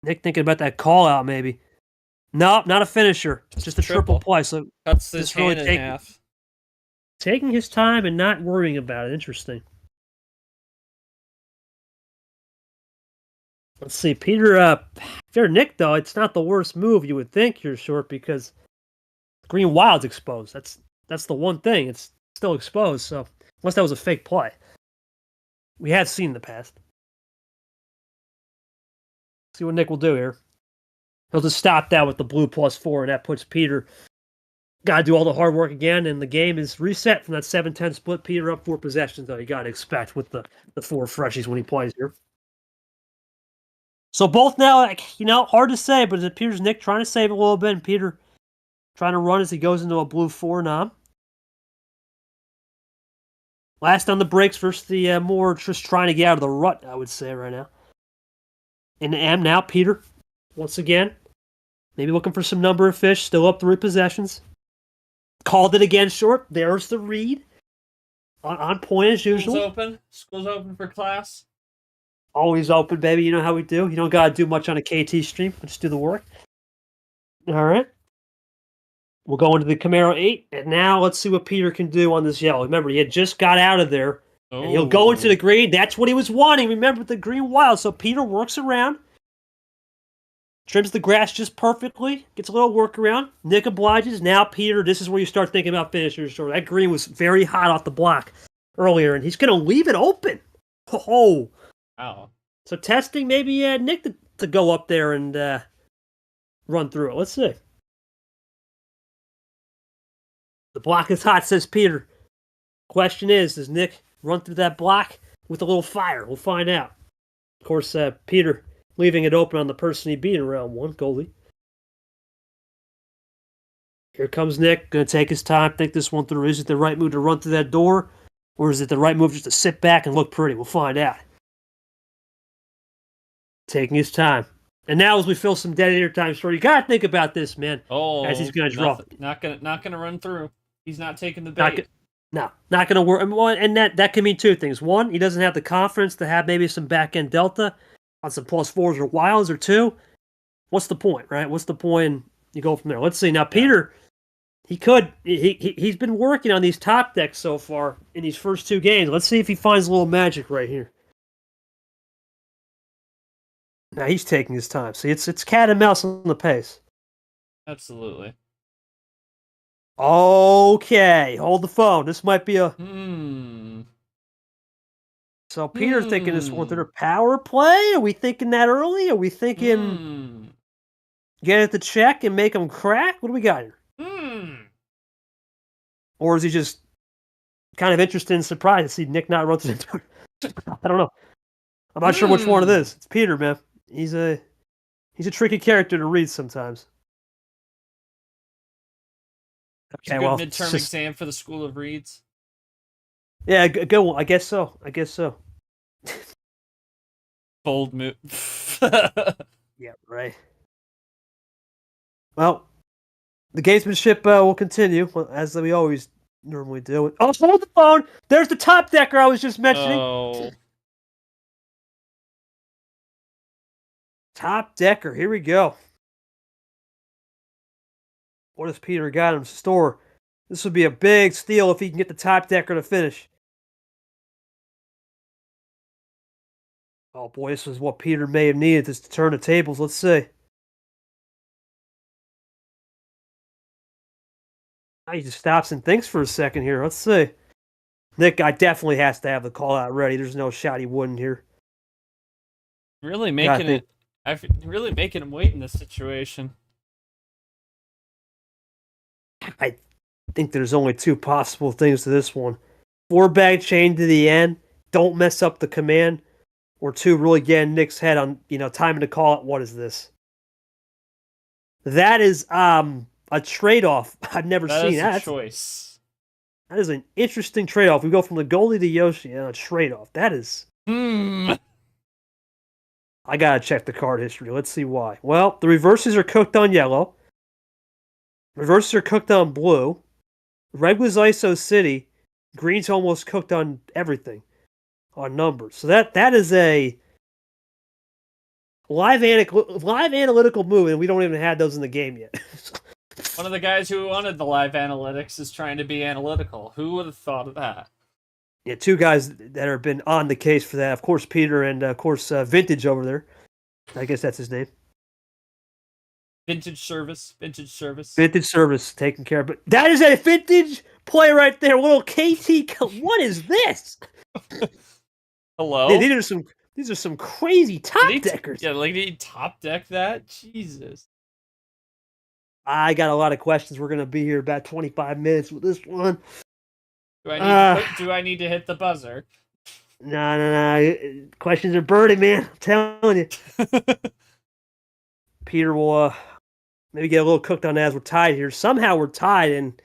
Nick thinking about that call out maybe. Nope, not a finisher. Just a triple play. So cuts his just really hand in half. taking his time and not worrying about it. Interesting. Let's see, Peter. If you're Nick, though, it's not the worst move you would think here, short, because Green Wild's exposed. That's the one thing. It's still exposed. So unless that was a fake play, we have seen in the past. See what Nick will do here. He'll just stop that with the blue +4, and that puts Peter. Got to do all the hard work again, and the game is reset from that 7-10 split. Peter up 4 possessions, though. You got to expect with the 4 freshies when he plays here. So both now, hard to say, but it appears Nick trying to save a little bit, and Peter trying to run as he goes into a blue 4 knob. Last on the brakes versus the more just trying to get out of the rut, I would say, right now. In the M now, Peter, once again, maybe looking for some number of fish, still up 3 possessions. Called it again short. There's the read. On point as usual. School's open for class. Always open, baby. You know how we do. You don't got to do much on a KT stream. Just do the work. All right. We'll go into the Camaro 8, and now let's see what Peter can do on this yellow. Remember, he had just got out of there, and he'll go into the green. That's what he was wanting. Remember the Green Wild. So Peter works around, trims the grass just perfectly, gets a little workaround. Nick obliges. Now, Peter, this is where you start thinking about finishers. So that green was very hot off the block earlier, and he's going to leave it open. Oh. Wow. So testing maybe Nick to go up there and run through it. Let's see. The block is hot, says Peter. Question is, does Nick run through that block with a little fire? We'll find out. Of course, Peter leaving it open on the person he beat in round 1, Goldie. Here comes Nick, going to take his time, think this one through. Is it the right move to run through that door, or is it the right move just to sit back and look pretty? We'll find out. Taking his time. And now as we fill some dead air time short, you got to think about this, man. As he's going to draw. Not gonna run through. He's not taking the bait. Not going to work. And that can mean 2 things. 1, he doesn't have the confidence to have maybe some back-end delta on some +4s or wilds, or 2, what's the point, right? What's the point? You go from there. Let's see. Now, Peter, he's been working on these top decks so far in these first 2 games. Let's see if he finds a little magic right here. Now he's taking his time. See, it's cat and mouse on the pace. Absolutely. Okay, hold the phone. This might be a... So Peter's thinking this one through power play? Are we thinking that early? Are we thinking get it to check and make him crack? What do we got here? Or is he just kind of interested and surprised to see Nick not run through the door? I don't know. I'm not sure which one it is. It's Peter, man. He's a tricky character to read sometimes. Okay, well, midterm exam for the School of Reads. Yeah, good one. I guess so. Bold move. Yeah, right. Well, the gamesmanship will continue as we always normally do. Oh, hold the phone. There's the top decker I was just mentioning. Oh. Top decker. Here we go. What has Peter got in store? This would be a big steal if he can get the top decker to finish. Oh boy, this is what Peter may have needed to turn the tables. Let's see. Now he just stops and thinks for a second here. Let's see. Nick guy definitely has to have the call out ready. There's no shot he wouldn't here. Really making him wait in this situation. I think there's only 2 possible things to this one. 4-bag chain to the end. Don't mess up the command. Or 2, really get in Nick's head on, timing to call it. What is this? That is a trade-off I've never seen. That's a choice. That is an interesting trade-off. We go from the Goldie to Yoshi and a trade-off. That is... I gotta check the card history. Let's see why. Well, the reverses are cooked on yellow. Reverses are cooked on blue. Red was ISO City. Green's almost cooked on everything, on numbers. So that is a live analytical move, and we don't even have those in the game yet. One of the guys who wanted the live analytics is trying to be analytical. Who would have thought of that? Yeah, two guys that have been on the case for that. Of course, Peter and, of course, Vintage over there. I guess that's his name. Vintage service. Vintage service taken care of. But that is a vintage play right there. Little KT. What is this? Hello? Yeah, these are some crazy top deckers. Yeah, like, did he top deck that? Jesus. I got a lot of questions. We're going to be here about 25 minutes with this one. Do I need to hit the buzzer? No. Questions are burning, man. I'm telling you. Peter will maybe get a little cooked on that as we're tied here. Somehow we're tied, and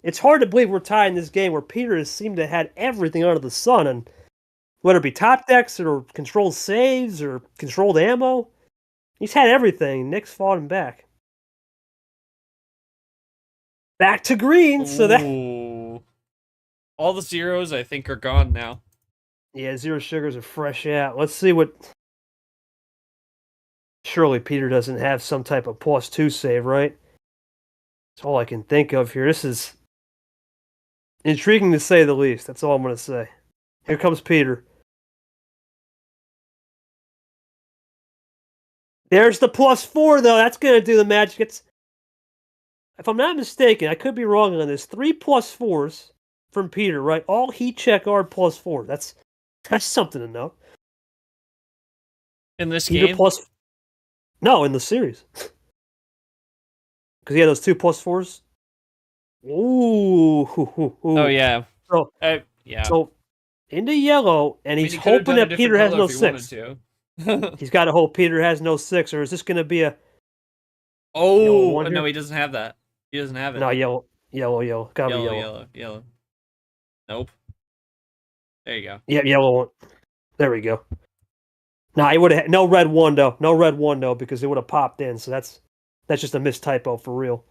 it's hard to believe we're tied in this game where Peter has seemed to have had everything under the sun, and whether it be top decks or controlled saves or controlled ammo, he's had everything. Nick's fought him back. Back to green, so that... Ooh. All the zeros, I think, are gone now. Yeah, zero sugars are fresh out. Let's see what... Surely Peter doesn't have some type of +2 save, right? That's all I can think of here. This is intriguing to say the least. That's all I'm going to say. Here comes Peter. There's the +4, though. That's going to do the magic. If I'm not mistaken, I could be wrong on this. 3 +4s from Peter, right? All heat check are +4. That's something to know. In this Peter game? No, in the series. Because he had those 2 +4s. Ooh. Oh, yeah. So, yeah. So, into yellow, and he's hoping that Peter has no 6. He's got to hope Peter has no 6, or is this going to be a... Oh, no, he doesn't have that. He doesn't have it. No, yellow. Gotta be yellow. Nope. There you go. Yeah, yellow one. There we go. Nah, he would have no red 1 though. No red 1 though, because it would have popped in. So that's just a missed typo for real.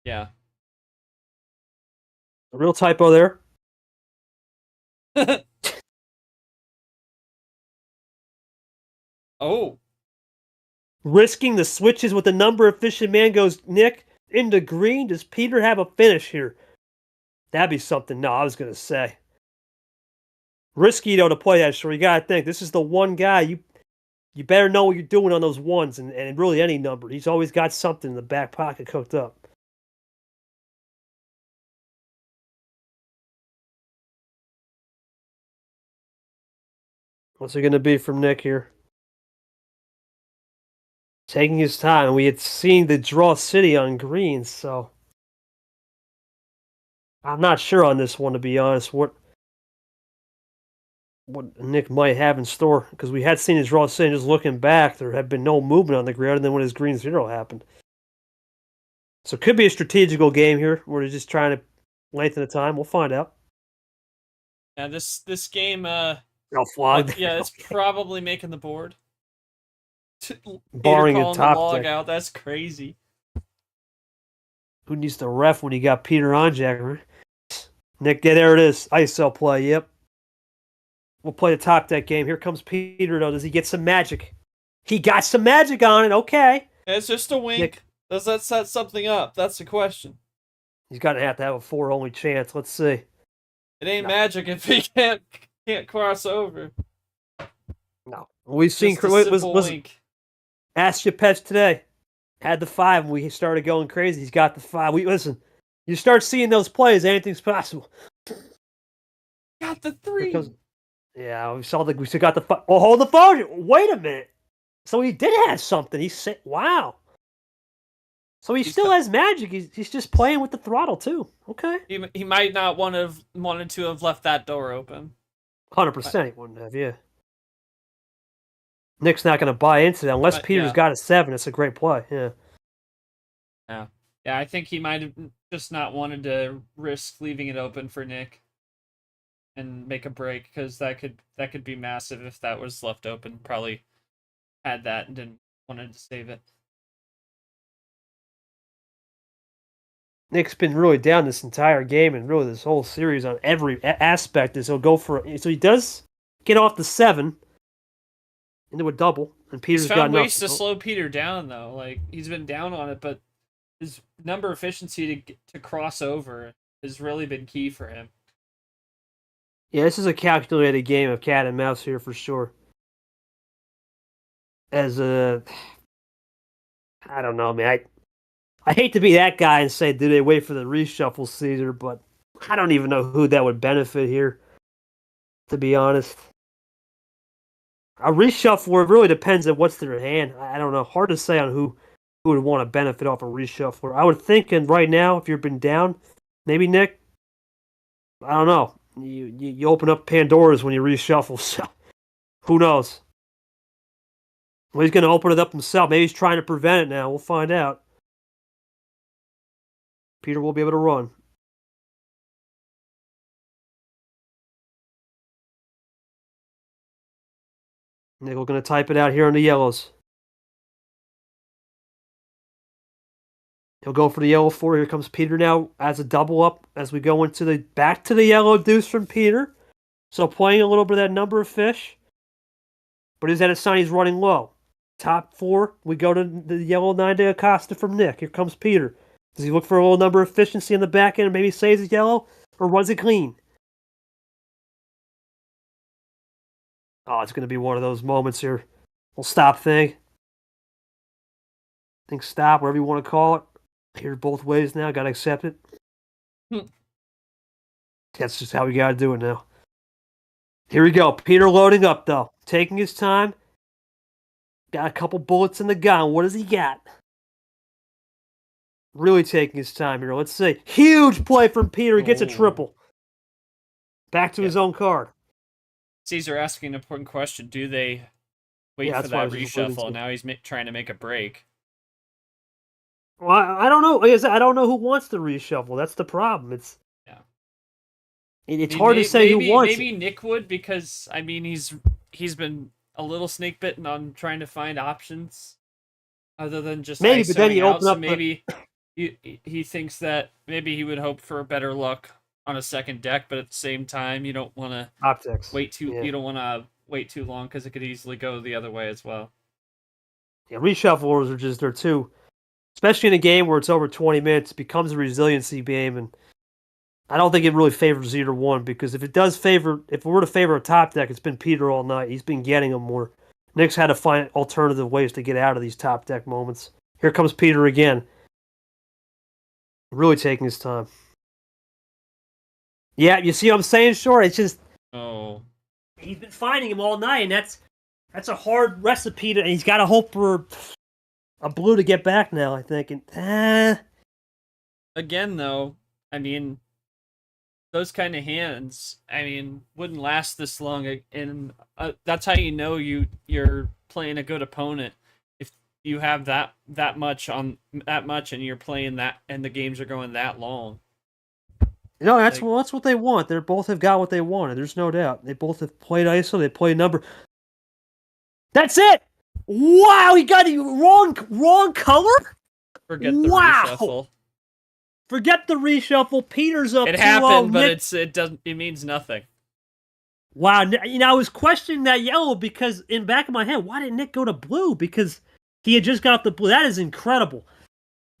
Yeah. A real typo there. Oh. Risking the switches with the number efficient man goes Nick into green. Does Peter have a finish here? That'd be something. No, I was gonna say. Risky though to play that, sure. You gotta think this is the one guy you better know what you're doing on those ones and really any number. He's always got something in the back pocket cooked up. What's it gonna be from Nick here? Taking his time. We had seen the draw city on green, so I'm not sure on this one, to be honest. What Nick might have in store, because we had seen his draw city. Just looking back, there had been no movement on the grid, and then when his green 0 happened. So it could be a strategical game here. We're just trying to lengthen the time. We'll find out. Yeah, this game. Flogged. Yeah, it's probably making the board. Barring a top log deck. out, that's crazy. Who needs to ref when you got Peter Onjack? Nick, yeah, there it is. ISO play, yep. We'll play the top deck game. Here comes Peter, though. Does he get some magic? He got some magic on it, okay. It's just a wink. Nick. Does that set something up? That's the question. He's got to have a 4 only chance. Let's see. It ain't magic if he can't cross over. No. We've seen... Listen, Ask your pets today. Had the 5, and we started going crazy. He's got the 5. Listen, you start seeing those plays, anything's possible. Got the 3. Yeah, we still got the 5. Oh, hold the phone. Wait a minute. So he did have something. He said, wow. So he still has magic. He's just playing with the throttle, too. Okay. He might not wanted to have left that door open. 100% he wouldn't have, yeah. Nick's not going to buy into that unless Peter's got a 7. It's a great play, yeah. Yeah, I think he might have just not wanted to risk leaving it open for Nick and make a break, because that could be massive if that was left open. Probably had that and didn't wanted to save it. Nick's been really down this entire game and really this whole series on every aspect. Is he'll go for so he does get off the 7 into a double, and Peter's He's got found nothing. ways to slow Peter down though. Like he's been down on it, but his number efficiency to cross over has really been key for him. Yeah, this is a calculated game of cat and mouse here for sure. As a, I don't know, man. I hate to be that guy and say, do they wait for the reshuffle, Caesar? But I don't even know who that would benefit here, to be honest. A reshuffler really depends on what's their hand. I don't know. Hard to say on who would want to benefit off a reshuffler. I would think, and right now, if you've been down, maybe Nick, I don't know. You open up Pandora's when you reshuffle, so who knows? Well, he's going to open it up himself. Maybe he's trying to prevent it now. We'll find out. Peter will be able to run. Nickel going to type it out here on the yellows. He'll go for the yellow 4. Here comes Peter now as a double up as we go into the back to the yellow deuce from Peter. So playing a little bit of that number of fish. But is that a sign he's running low? Top 4, we go to the yellow 9 de Acosta from Nick. Here comes Peter. Does he look for a little number of efficiency in the back end and maybe saves it yellow? Or runs it clean? Oh, it's going to be one of those moments here. We'll stop thing. Think stop, whatever you want to call it. Here both ways now. Got to accept it. That's just how we got to do it now. Here we go. Peter loading up, though. Taking his time. Got a couple bullets in the gun. What does he got? Really taking his time here. Let's see. Huge play from Peter. He gets a triple. Back to his own card. Caesar asking an important question. Do they wait for that reshuffle? And now he's trying to make a break. Well, I don't know. Like I said, I don't know who wants the reshuffle. That's the problem. It's hard to say who wants. Maybe Nick would, because I mean he's been a little snake bitten on trying to find options other than just maybe. But then you open up. Maybe he thinks that maybe he would hope for better luck on a second deck, but at the same time, you don't want to wait too. Yeah. You don't want to wait too long because it could easily go the other way as well. Yeah, reshufflers are just there too. Especially in a game where it's over 20 minutes, it becomes a resiliency game, and I don't think it really favors either one, because if it were to favor a top deck, it's been Peter all night. He's been getting them more. Nick's had to find alternative ways to get out of these top deck moments. Here comes Peter again. Really taking his time. Yeah, you see what I'm saying, Short? It's just... Oh. He's been finding him all night, and that's a hard recipe, and he's got to hope for a blue to get back now, I think. And again, though, I mean, those kind of hands, I mean, wouldn't last this long, and that's how you know you're playing a good opponent. If you have that much, and you're playing that, and the games are going that long. You know, that's what they want. They both have got what they wanted. There's no doubt. They both have played ISO. They played number. That's it. Wow, he got it wrong color? Forget the reshuffle. Forget the reshuffle. Peter's up. It happened, but it means nothing. Wow, you know, I was questioning that yellow because in back of my head, why didn't Nick go to blue? Because he had just got off the blue. That is incredible.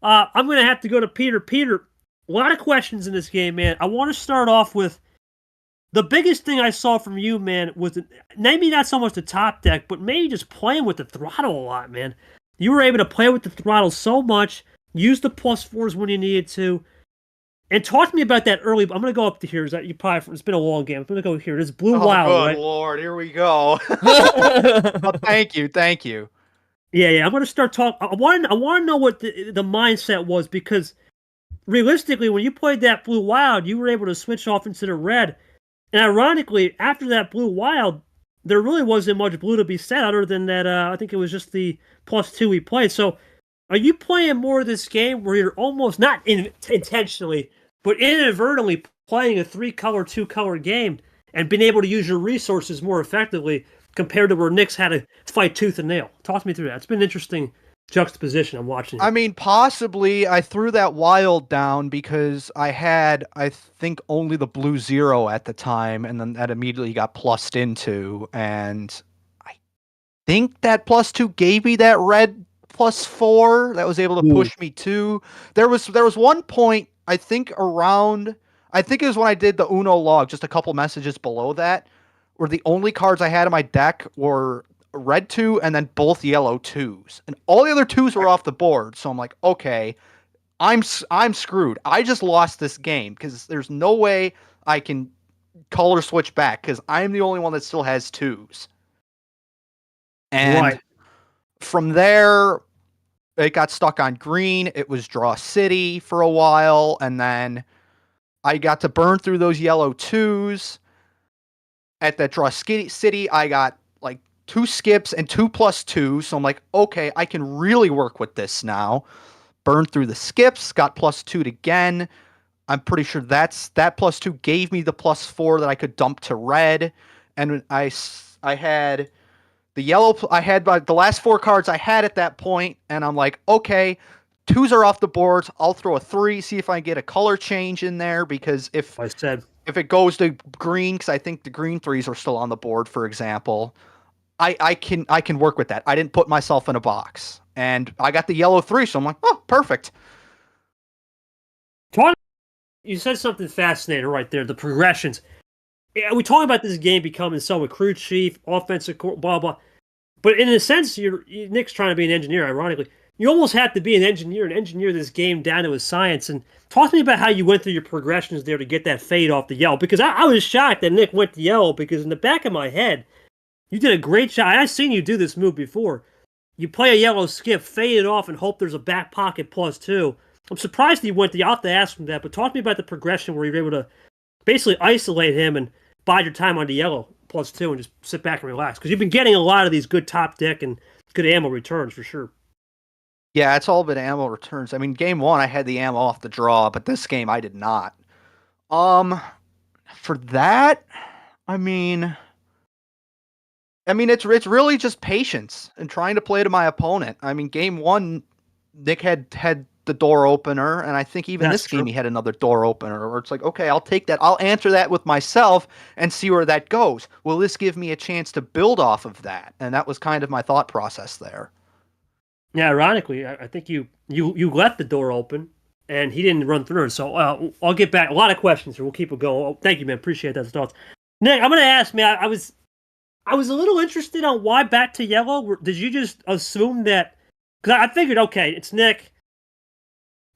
I'm going to have to go to Peter. Peter, a lot of questions in this game, man. I want to start off with the biggest thing I saw from you, man, was maybe not so much the top deck, but maybe just playing with the throttle a lot, man. You were able to play with the throttle so much, use the +4s when you needed to, and talk to me about that early. I'm going to go up to here. It's been a long game. I'm going to go here. This Blue Wild, good right? Lord, here we go. Oh, thank you. Yeah. I'm going to start talking. I want to know what the mindset was, because realistically, when you played that Blue Wild, you were able to switch off into the red. And ironically, after that Blue Wild, there really wasn't much blue to be said other than that I think it was just the +2 we played. So are you playing more of this game where you're almost, not intentionally, but inadvertently playing a 3-color, 2-color game and being able to use your resources more effectively compared to where Nick's had to fight tooth and nail? Talk to me through that. It's been interesting juxtaposition I'm watching. I mean, possibly I threw that wild down because I had, I think, only the blue 0 at the time, and then that immediately got plussed into, and I think that +2 gave me that red +4 that was able to push me to. There was one point, I think it was when I did the Uno log, just a couple messages below that, where the only cards I had in my deck were red 2 and then both yellow 2s. And all the other 2s were off the board. So I'm like, okay, I'm screwed. I just lost this game because there's no way I can color switch back because I'm the only one that still has 2s. And from there, it got stuck on green. It was draw city for a while, and then I got to burn through those yellow 2s. At that draw city, I got like 2 skips and 2 +2. So I'm like, okay, I can really work with this now. Burned through the skips, got +2 again. I'm pretty sure that +2 gave me the +4 that I could dump to red. And I had the yellow, I had the last 4 cards I had at that point, and I'm like, okay, 2s are off the boards. I'll throw a 3, see if I can get a color change in there, because if it goes to green, because I think the green 3s are still on the board, for example, I can work with that. I didn't put myself in a box, and I got the yellow 3, so I'm like, oh, perfect. You said something fascinating right there. The progressions. We talk about this game becoming so a crew chief, offensive, blah blah. But in a sense, Nick's trying to be an engineer. Ironically, you almost have to be an engineer and engineer this game down to a science. And talk to me about how you went through your progressions there to get that fade off the yellow. Because I was shocked that Nick went to yellow, because in the back of my head, you did a great job. I've seen you do this move before. You play a yellow skip, fade it off, and hope there's a back pocket +2. I'm surprised he went. I'll have to ask him that. But talk to me about the progression where you were able to basically isolate him and bide your time on the yellow +2 and just sit back and relax. Because you've been getting a lot of these good top deck and good ammo returns for sure. Yeah, it's all been ammo returns. I mean, game 1, I had the ammo off the draw, but this game I did not. For that, I mean, it's really just patience and trying to play to my opponent. I mean, game 1, Nick had the door opener, and I think even this game he had another door opener, where it's like, okay, I'll take that. I'll answer that with myself and see where that goes. Will this give me a chance to build off of that? And that was kind of my thought process there. Yeah, ironically, I think you left the door open, and he didn't run through it. So I'll get back. A lot of questions here. We'll keep it going. Oh, thank you, man. Appreciate those thoughts. Nick, I'm going to ask, man, I was a little interested on why back to yellow. Did you just assume that? Because I figured, okay, it's Nick.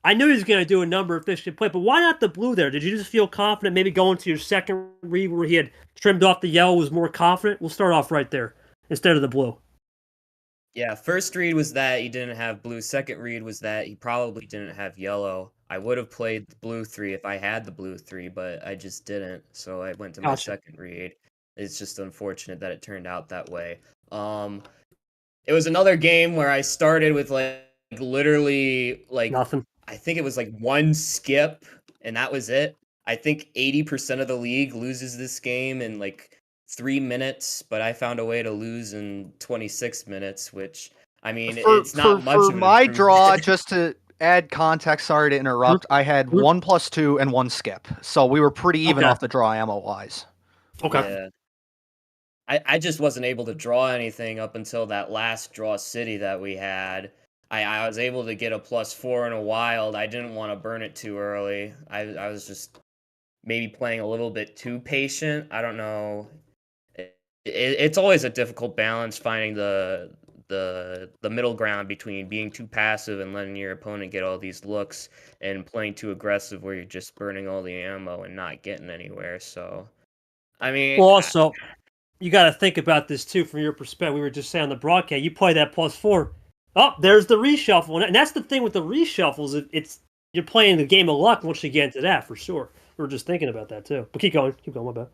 I knew he was going to do a number of efficient play, but why not the blue there? Did you just feel confident maybe going to your second read where he had trimmed off the yellow was more confident? We'll start off right there instead of the blue. Yeah, first read was that he didn't have blue. Second read was that he probably didn't have yellow. I would have played the blue 3 if I had the blue 3, but I just didn't. So I went to my second read. It's just unfortunate that it turned out that way. It was another game where I started with literally nothing. I think it was 1 skip, and that was it. I think 80% of the league loses this game in 3 minutes, but I found a way to lose in 26 minutes, which, I mean, it's not much of an my draw, just to add context, sorry to interrupt, I had 1 +2 and 1 skip. So we were pretty even off the draw ammo-wise. Okay. Yeah. I just wasn't able to draw anything up until that last draw city that we had. I was able to get a +4 in a wild. I didn't want to burn it too early. I was just maybe playing a little bit too patient. I don't know. It's always a difficult balance finding the middle ground between being too passive and letting your opponent get all these looks and playing too aggressive where you're just burning all the ammo and not getting anywhere. So, I mean... Well, also, you got to think about this, too, from your perspective. We were just saying on the broadcast, you play that +4. Oh, there's the reshuffle. And that's the thing with the reshuffles. You're playing the game of luck once you get into that, for sure. We were just thinking about that, too. But keep going, my bad.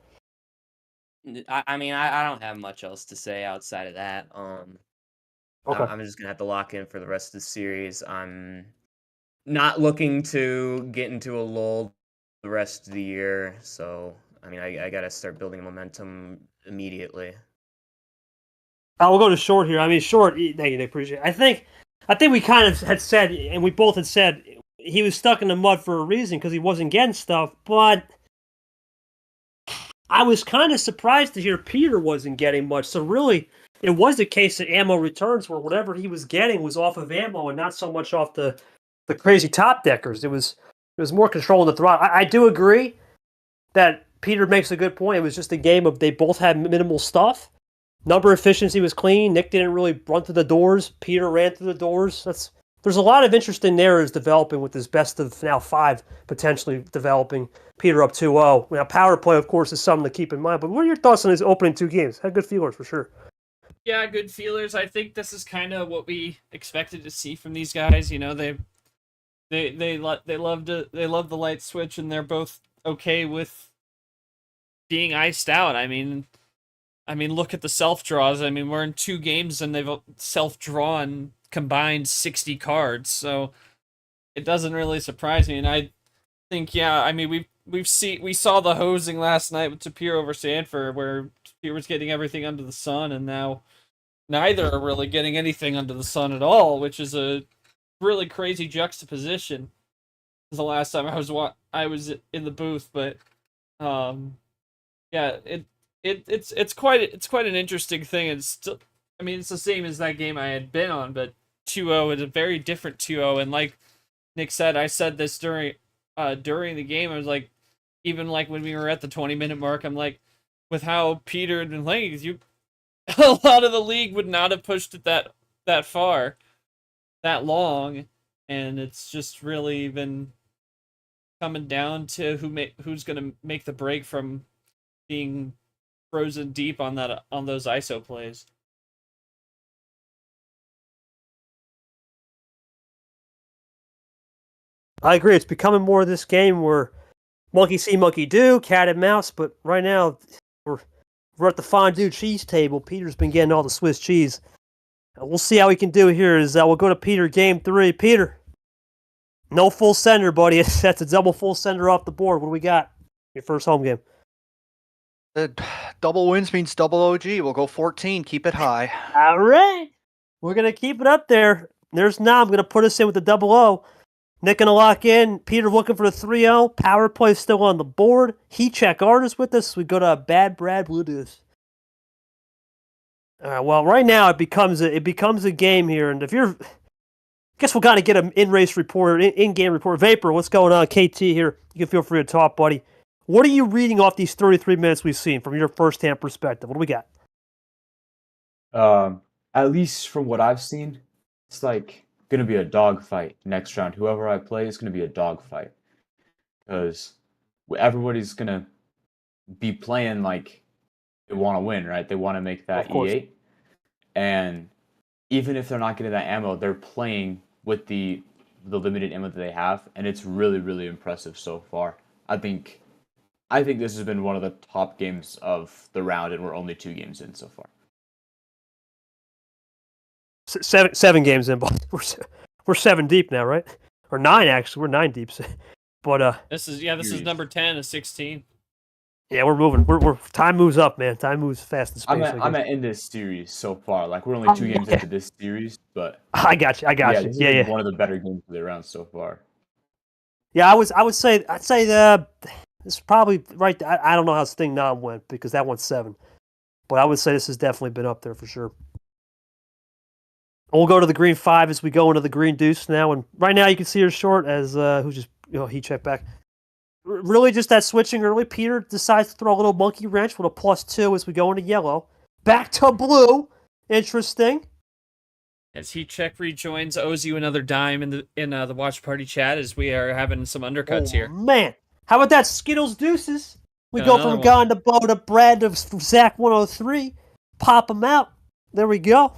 I mean, I don't have much else to say outside of that. Okay. I'm just going to have to lock in for the rest of the series. I'm not looking to get into a lull the rest of the year. So, I mean, I got to start building momentum immediately. We'll go to Short here. I mean, Short, thank you, I appreciate it. I think I think we kind of had said, and we both had said, he was stuck in the mud for a reason because he wasn't getting stuff. But I was kind of surprised to hear Peter wasn't getting much. So really, it was the case that ammo returns where whatever he was getting was off of ammo and not so much off the crazy top deckers. It was more control in the throttle. I do agree that Peter makes a good point. It was just a game of they both had minimal stuff. Number efficiency was clean. Nick didn't really run through the doors. Peter ran through the doors. There's a lot of interesting narratives developing with this best of now 5 potentially developing. Peter up 2-0. Now power play, of course, is something to keep in mind. But what are your thoughts on his opening 2 games? Had good feelers for sure. Yeah, good feelers. I think this is kind of what we expected to see from these guys. You know, they love the light switch, and they're both okay with being iced out. I mean, look at the self draws. I mean, we're in 2 games and they've self drawn combined 60 cards, so it doesn't really surprise me. And I think, yeah, I mean, we saw the hosing last night with Tapir over Sanford, where Tapir was getting everything under the sun, and now neither are really getting anything under the sun at all, which is a really crazy juxtaposition. The last time I was in the booth, but yeah, it's quite an interesting thing. It's still, I mean, it's the same as that game I had been on, but 2-0 is a very different 2-0. And like Nick said, I said this during the game. I was like, even like when we were at the 20-minute mark, I'm like, with how Peter had been playing, a lot of the league would not have pushed it that far, that long, and it's just really been coming down to who's going to make the break from being frozen deep on those ISO plays. I agree. It's becoming more of this game where monkey see, monkey do, cat and mouse. But right now, we're at the fondue cheese table. Peter's been getting all the Swiss cheese. We'll see how we can do here. We'll go to Peter, game 3. Peter, no full sender, buddy. That's a double full sender off the board. What do we got? Your first home game. Double wins means double OG. We'll go 14. Keep it high. All right. We're going to keep it up there. There's Nam going to put us in with the 0-0. Nick going to lock in. Peter looking for the 3-0. Power play still on the board. Heat check artist with us. We go to Bad Brad Bluetooth. All right. Well, right now it becomes a game here, and if you're, I guess we'll kind of get an in-race report, in-game report. Vapor, what's going on? KT here. You can feel free to talk, buddy. What are you reading off these 33 minutes we've seen from your first-hand perspective? What do we got? At least from what I've seen, it's like gonna be a dogfight next round. Whoever I play is gonna be a dogfight because everybody's gonna be playing like they want to win, right? They want to make that E8, and even if they're not getting that ammo, they're playing with the limited ammo that they have, and it's really, really impressive so far. I think this has been one of the top games of the round, and we're only 2 games in so far. 7 games in, but we're 7 deep now, right? Or 9 actually. We're 9 deep. But this is number 10 of 16. Yeah, we're moving. We're time moves up, man. Time moves fast in space. I'm at in this series so far. Like we're only 2 games into this series, but I got you. This is one of the better games of the round so far. Yeah, I'd say this is probably right. I don't know how Sting Nam went because that one's 7, but I would say this has definitely been up there for sure. We'll go to the green 5 as we go into the green deuce now, and right now you can see her short as who just he checked back. Really, just that switching early. Peter decides to throw a little monkey wrench with a +2 as we go into yellow. Back to blue. Interesting. As Heat Check rejoins, owes you another dime in the watch party chat as we are having some undercuts here. Man, how about that Skittles Deuces? We go from Gone to Bo to Brad to Zach 103. Pop them out. There we go.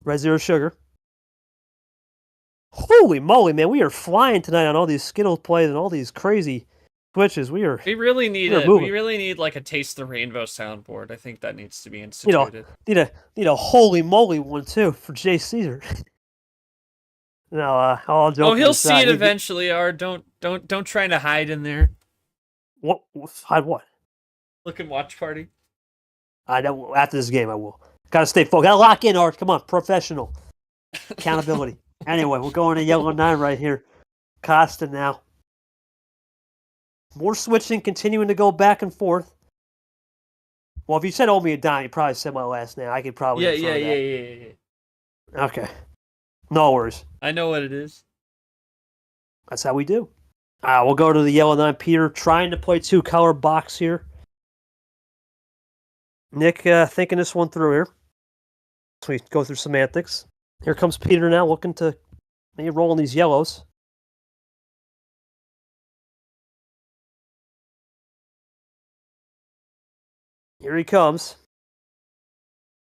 Red Zero Sugar. Holy moly, man! We are flying tonight on all these Skittles plays and all these crazy switches. We really need like a Taste the Rainbow soundboard. I think that needs to be instituted. Need a holy moly one too for Jay Caesar. No, all joking he'll aside, see it eventually. Or don't try to hide in there. What? Hide what? Look and watch party. I know. After this game, I will. Gotta stay focused. Gotta lock in, Art. Come on, professional. Accountability. Anyway, we're going to yellow 9 right here. Costa now. More switching, continuing to go back and forth. Well, if you said owe me a dime, you probably said my last name. I could probably Yeah. Okay. No worries. I know what it is. That's how we do. We'll go to the yellow 9. Peter trying to play 2-color box here. Nick thinking this one through here. So we go through semantics. Here comes Peter now looking to maybe roll in these yellows. Here he comes.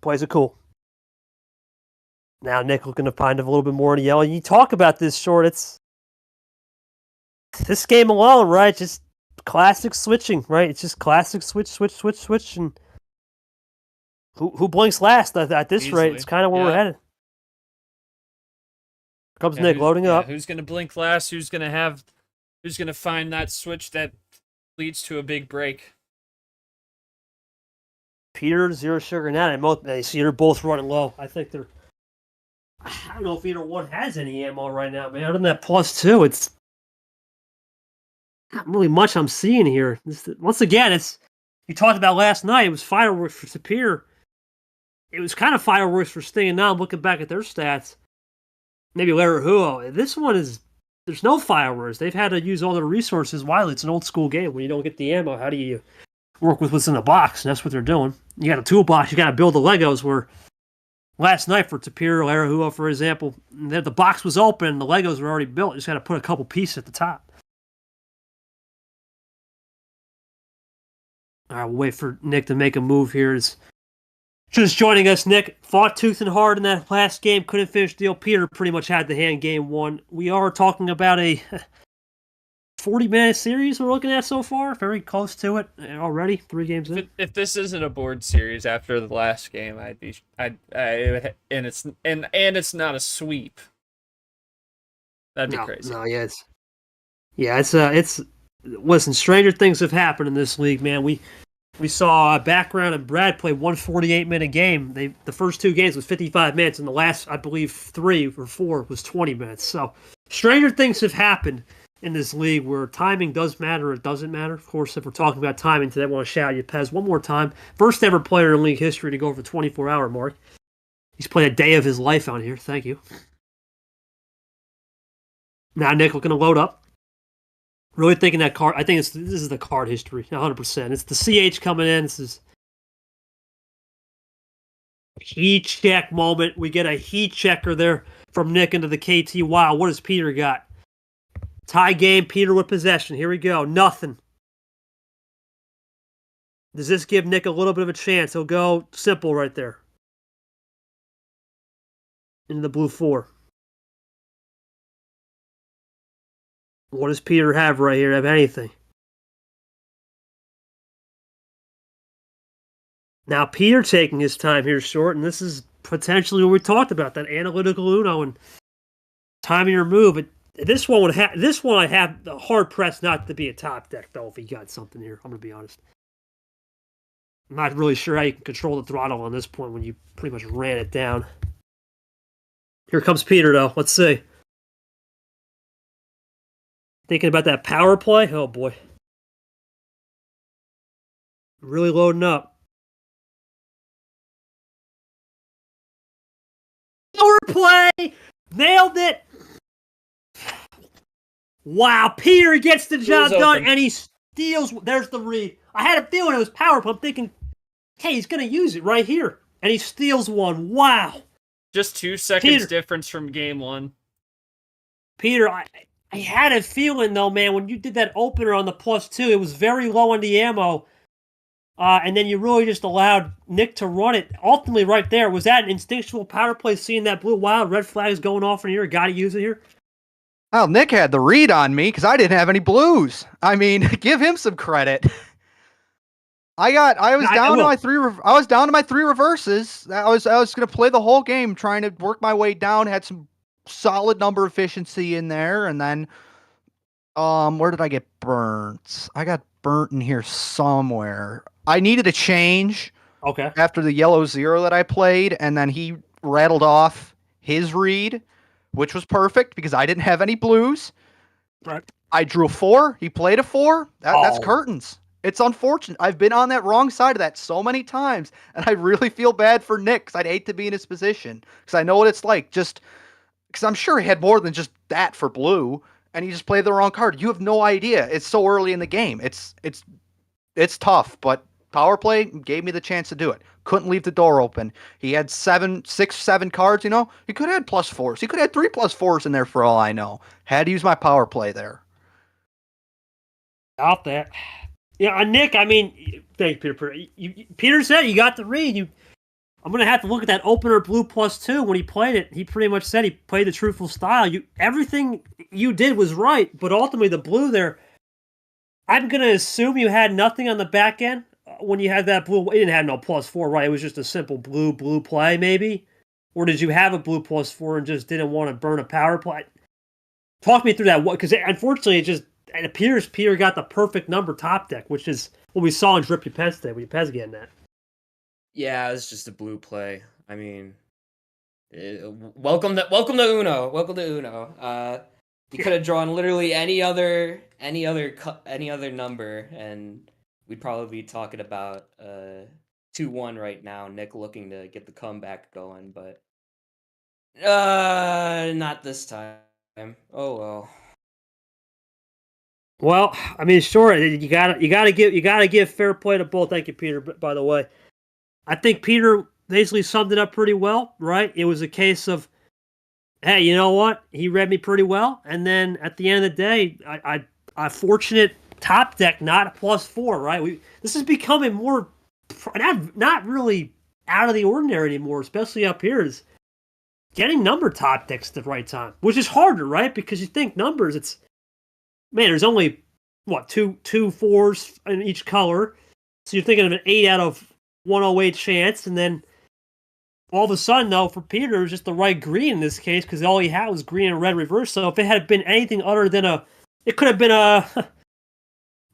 Plays it cool. Now Nick looking to find a little bit more in the yellow. You talk about this short. It's this game alone, right? Just classic switching, right? It's just classic switch, and who blinks last at this Easily. rate? It's kind of where we're headed. Here comes Nick loading up. Who's gonna blink last? Who's gonna find that switch that leads to a big break? Peter, Zero Sugar, and Nat. They see they're both running low. I think they're. I don't know if either one has any ammo right now, man. Other than that +2, it's not really much I'm seeing here. Once again, it's you talked about last night. It was fireworks for Superior. It was kind of fireworks for Sting. And now I'm looking back at their stats. Maybe Larry Huo. This one is there's no fireworks. They've had to use all their resources wisely. It's an old school game. When you don't get the ammo, how do you work with what's in the box? And that's what they're doing. You got a toolbox. You got to build the Legos. Where last night for Superior, Larry Huo, for example, the box was open. The Legos were already built. You just got to put a couple pieces at the top. All right, we'll wait for Nick to make a move here. Just joining us, Nick. Fought tooth and hard in that last game. Couldn't finish the deal. Peter pretty much had the hand game one. We are talking about a 40-minute series we're looking at so far. Very close to it already. 3 games in. If this isn't a board series after the last game, and it's not a sweep. That'd be crazy. No, it's listen, stranger things have happened in this league, man. We saw Background and Brad play 148-minute game. The first 2 games was 55 minutes, and the last, I believe, 3 or 4 was 20 minutes. So stranger things have happened in this league where timing does matter or it doesn't matter. Of course, if we're talking about timing today, I want to shout you Pez one more time. First ever player in league history to go over the 24-hour mark. He's played a day of his life out here. Thank you. Now Nick looking to load up. Really thinking that card. I think this is the card history, 100%. It's the CH coming in. This is heat check moment. We get a heat checker there from Nick into the KT. Wow, what does Peter got? Tie game, Peter with possession. Here we go. Nothing. Does this give Nick a little bit of a chance? He'll go simple right there. Into the blue 4. What does Peter have right here? Have anything? Now, Peter taking his time here short, and this is potentially what we talked about, that analytical Uno and timing your move. But this one I have the hard pressed not to be a top deck, though, if he got something here. I'm going to be honest. I'm not really sure how you can control the throttle on this point when you pretty much ran it down. Here comes Peter, though. Let's see. Thinking about that power play? Oh, boy. Really loading up. Power play! Nailed it! Wow, Peter gets the job done, and he steals. There's the read. I had a feeling it was power play. I'm thinking, hey, he's going to use it right here. And he steals one. Wow. Just 2 seconds difference from game 1. Peter, I had a feeling, though, man, when you did that opener on the +2, it was very low on the ammo. And then you really just allowed Nick to run it. Ultimately, right there, was that an instinctual power play, seeing that blue wild, red flags going off in here? Got to use it here? Well, Nick had the read on me because I didn't have any blues. I mean, give him some credit. I was down to my 3 reverses. I was going to play the whole game trying to work my way down, had some solid number efficiency in there, and then where did I get burnt? I got burnt in here somewhere. I needed a change after the yellow 0 that I played, and then he rattled off his read, which was perfect because I didn't have any blues. Right. I drew a 4. He played a 4. That's Oh. curtains. It's unfortunate. I've been on that wrong side of that so many times, and I really feel bad for Nick because I'd hate to be in his position because I know what it's like. Just because I'm sure he had more than just that for blue, and he just played the wrong card. You have no idea. It's so early in the game. It's tough, but power play gave me the chance to do it. Couldn't leave the door open. He had 6, 7 cards. You know, he could have had +4s. He could have had 3 +4s in there for all I know. Had to use my power play there. Out that. Yeah, Nick, I mean, thank you, Peter. Peter said you got the read. I'm going to have to look at that opener blue +2 when he played it. He pretty much said he played the truthful style. Everything you did was right, but ultimately the blue there, I'm going to assume you had nothing on the back end when you had that blue. You didn't have no +4, right? It was just a simple blue play, maybe? Or did you have a blue +4 and just didn't want to burn a power play? Talk me through that, because unfortunately it appears Peter got the perfect number top deck, which is what we saw in Drip Your today, with Pez getting that. Yeah, it's just a blue play. I mean, welcome to Uno. Welcome to Uno. You could have drawn literally any other number, and we'd probably be talking about 2-1 right now. Nick looking to get the comeback going, but not this time. Oh well. Well, I mean, sure, you gotta give fair play to both. Thank you, Peter. By the way, I think Peter basically summed it up pretty well, right? It was a case of, hey, you know what? He read me pretty well, and then at the end of the day, I fortunate top deck, not a +4, right? This is becoming more not really out of the ordinary anymore, especially up here. Is getting number top decks at the right time, which is harder, right? Because you think numbers, there's only, two 4s in each color. So you're thinking of an 8 out of 108 chance. And then all of a sudden, though, for Peter, it was just the right green in this case because all he had was green and red reverse. So if it had been anything other than it could have been a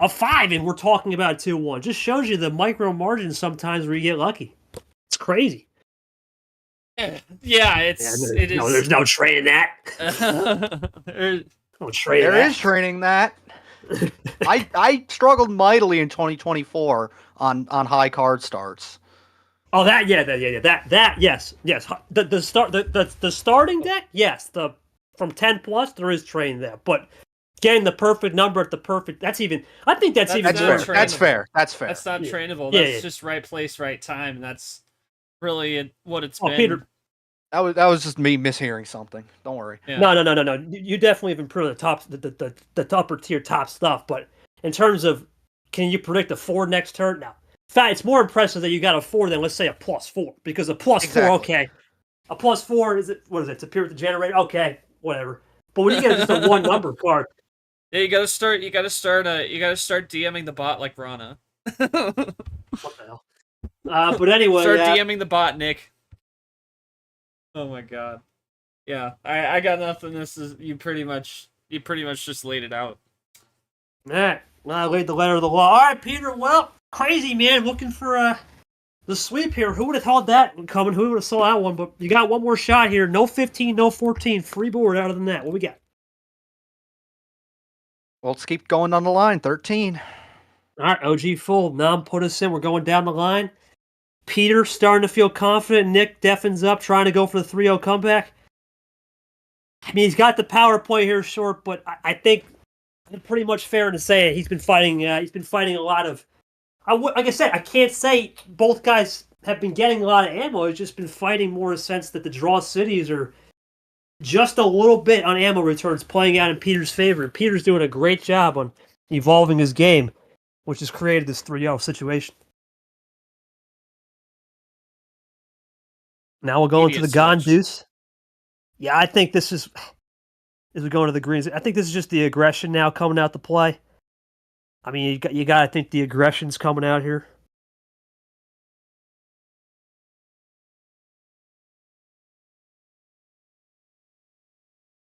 5, and we're talking about 2-1. Just shows you the micro margins sometimes where you get lucky. It's crazy. Yeah, it is. No, there's no training that. There is training that. I struggled mightily in 2024 on high card starts. Oh, that yes. The starting deck, yes. From 10 plus, there is training there, but getting the perfect number at the perfect, I think that's fair. That's fair. That's not trainable. That's just right place, right time. That's really what it's been. Peter, that was just me mishearing something. Don't worry. Yeah. No. You definitely have improved the upper tier top stuff, but in terms of, can you predict a 4 next turn? No. In fact, it's more impressive that you got a 4 than, let's say, a +4, because a +4, okay, a +4 what is it? To appear with the generator, okay, whatever. But when you get just a 1 number card, yeah, you gotta start DMing the bot like Rana. What the hell? But anyway, start DMing the bot, Nick. Oh my god. Yeah, I got nothing. This is you pretty much just laid it out. Alright, I laid the letter of the law. Alright, Peter, well, crazy, man, looking for the sweep here. Who would have thought that coming? Who would have saw that one? But you got one more shot here. No 15, no 14. Free board out of the net. What we got? Well, let's keep going down the line. 13. All right, OG full. Nam put us in. We're going down the line. Peter starting to feel confident. Nick deafens up, trying to go for the 3-0 comeback. I mean, he's got the power play here short, but I think it's pretty much fair to say he's been fighting. He's been fighting a lot of. Like I said, I can't say both guys have been getting a lot of ammo. It's just been fighting more in the sense that the draw cities are just a little bit on ammo returns playing out in Peter's favor. Peter's doing a great job on evolving his game, which has created this 3-0 situation. Now we'll go into the Gone Deuce. Yeah, I think this is, as we go into the greens, I think this is just the aggression now coming out to play. I mean, you got to think the aggression's coming out here.